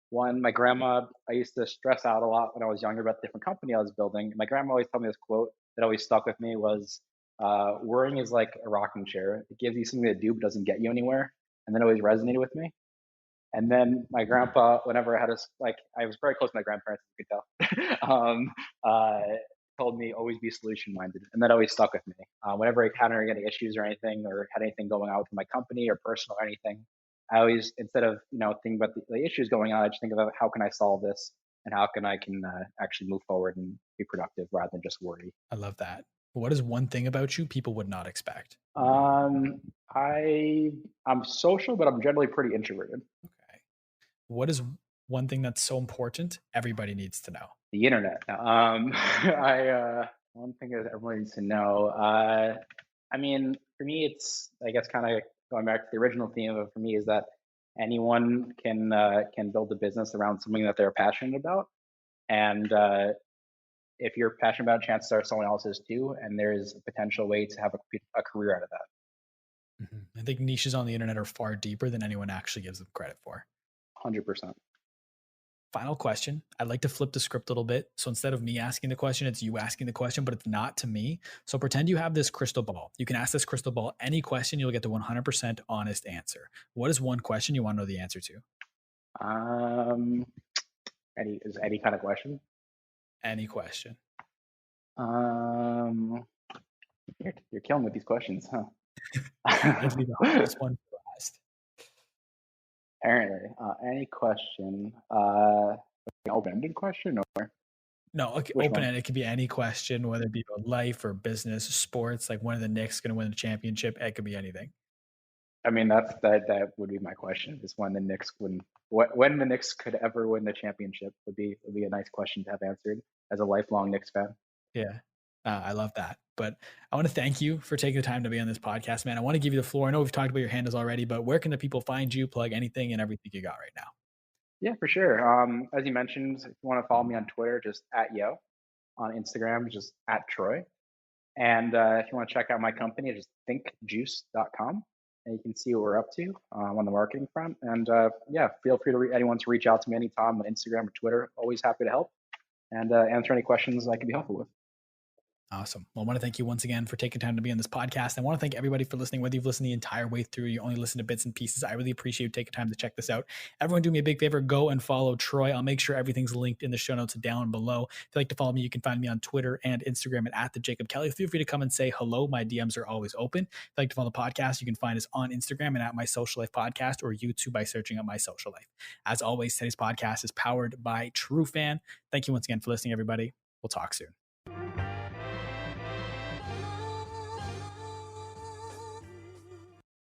Speaker 2: one, my grandma, I used to stress out a lot when I was younger about the different company I was building. My grandma always told me this quote that always stuck with me was, "Worrying is like a rocking chair. It gives you something to do, but doesn't get you anywhere." And that always resonated with me. And then my grandpa, whenever I had I was very close to my grandparents, as you could tell, uh, told me always be solution minded. And that always stuck with me. Whenever I encountered any issues or anything, or had anything going on with my company or personal or anything, I always, instead of, thinking about the issues going on, I just think about how can I solve this and how can I actually move forward and be productive rather than just worry.
Speaker 1: I love that. What is one thing about you people would not expect?
Speaker 2: Um, I'm social, but I'm generally pretty introverted.
Speaker 1: Okay. What is one thing that's so important everybody needs to know?
Speaker 2: The internet. I one thing that everyone needs to know. I mean, for me, it's I guess kind of going back to the original theme of it for me is that anyone can build a business around something that they're passionate about, and if you're passionate about it, chances are someone else is too, and there's a potential way to have a career out of that.
Speaker 1: I think niches on the internet are far deeper than anyone actually gives them credit for.
Speaker 2: 100%.
Speaker 1: Final question. I'd like to flip the script a little bit. So instead of me asking the question, it's you asking the question, but it's not to me. So pretend you have this crystal ball. You can ask this crystal ball any question, you'll get the 100% honest answer. What is one question you want to know the answer to?
Speaker 2: Any kind of question?
Speaker 1: Any question.
Speaker 2: You're killing with these questions, huh?
Speaker 1: That'd be the hardest one for last.
Speaker 2: Apparently, any question, open-ended question or
Speaker 1: No, okay,
Speaker 2: which
Speaker 1: open
Speaker 2: one?
Speaker 1: end. It could be any question, whether it be about life or business, sports. Like when are the Knicks going to win the championship? It could be anything.
Speaker 2: I mean, that would be my question. Is when the Knicks when the Knicks could ever win the championship would be a nice question to have answered as a lifelong Knicks fan.
Speaker 1: Yeah. I love that. But I want to thank you for taking the time to be on this podcast, man. I want to give you the floor. I know we've talked about your handles already, but where can the people find you, plug anything and everything you got right now?
Speaker 2: Yeah, for sure. As you mentioned, if you want to follow me on Twitter, just at Yo. On Instagram, just at Troy. And if you want to check out my company, just thinkjuice.com. And you can see what we're up to on the marketing front. And yeah, feel free to anyone to reach out to me anytime on Instagram or Twitter. Always happy to help and answer any questions I can be helpful with.
Speaker 1: Awesome. Well, I want to thank you once again for taking time to be on this podcast. I want to thank everybody for listening, whether you've listened the entire way through, you only listen to bits and pieces. I really appreciate you taking time to check this out. Everyone do me a big favor, go and follow Troy. I'll make sure everything's linked in the show notes down below. If you'd like to follow me, you can find me on Twitter and Instagram at the Jacob Kelly. Feel free to come and say hello. My DMs are always open. If you'd like to follow the podcast, you can find us on Instagram and at My Social Life Podcast or YouTube by searching up My Social Life. As always, today's podcast is powered by Trufan. Thank you once again for listening, everybody. We'll talk soon.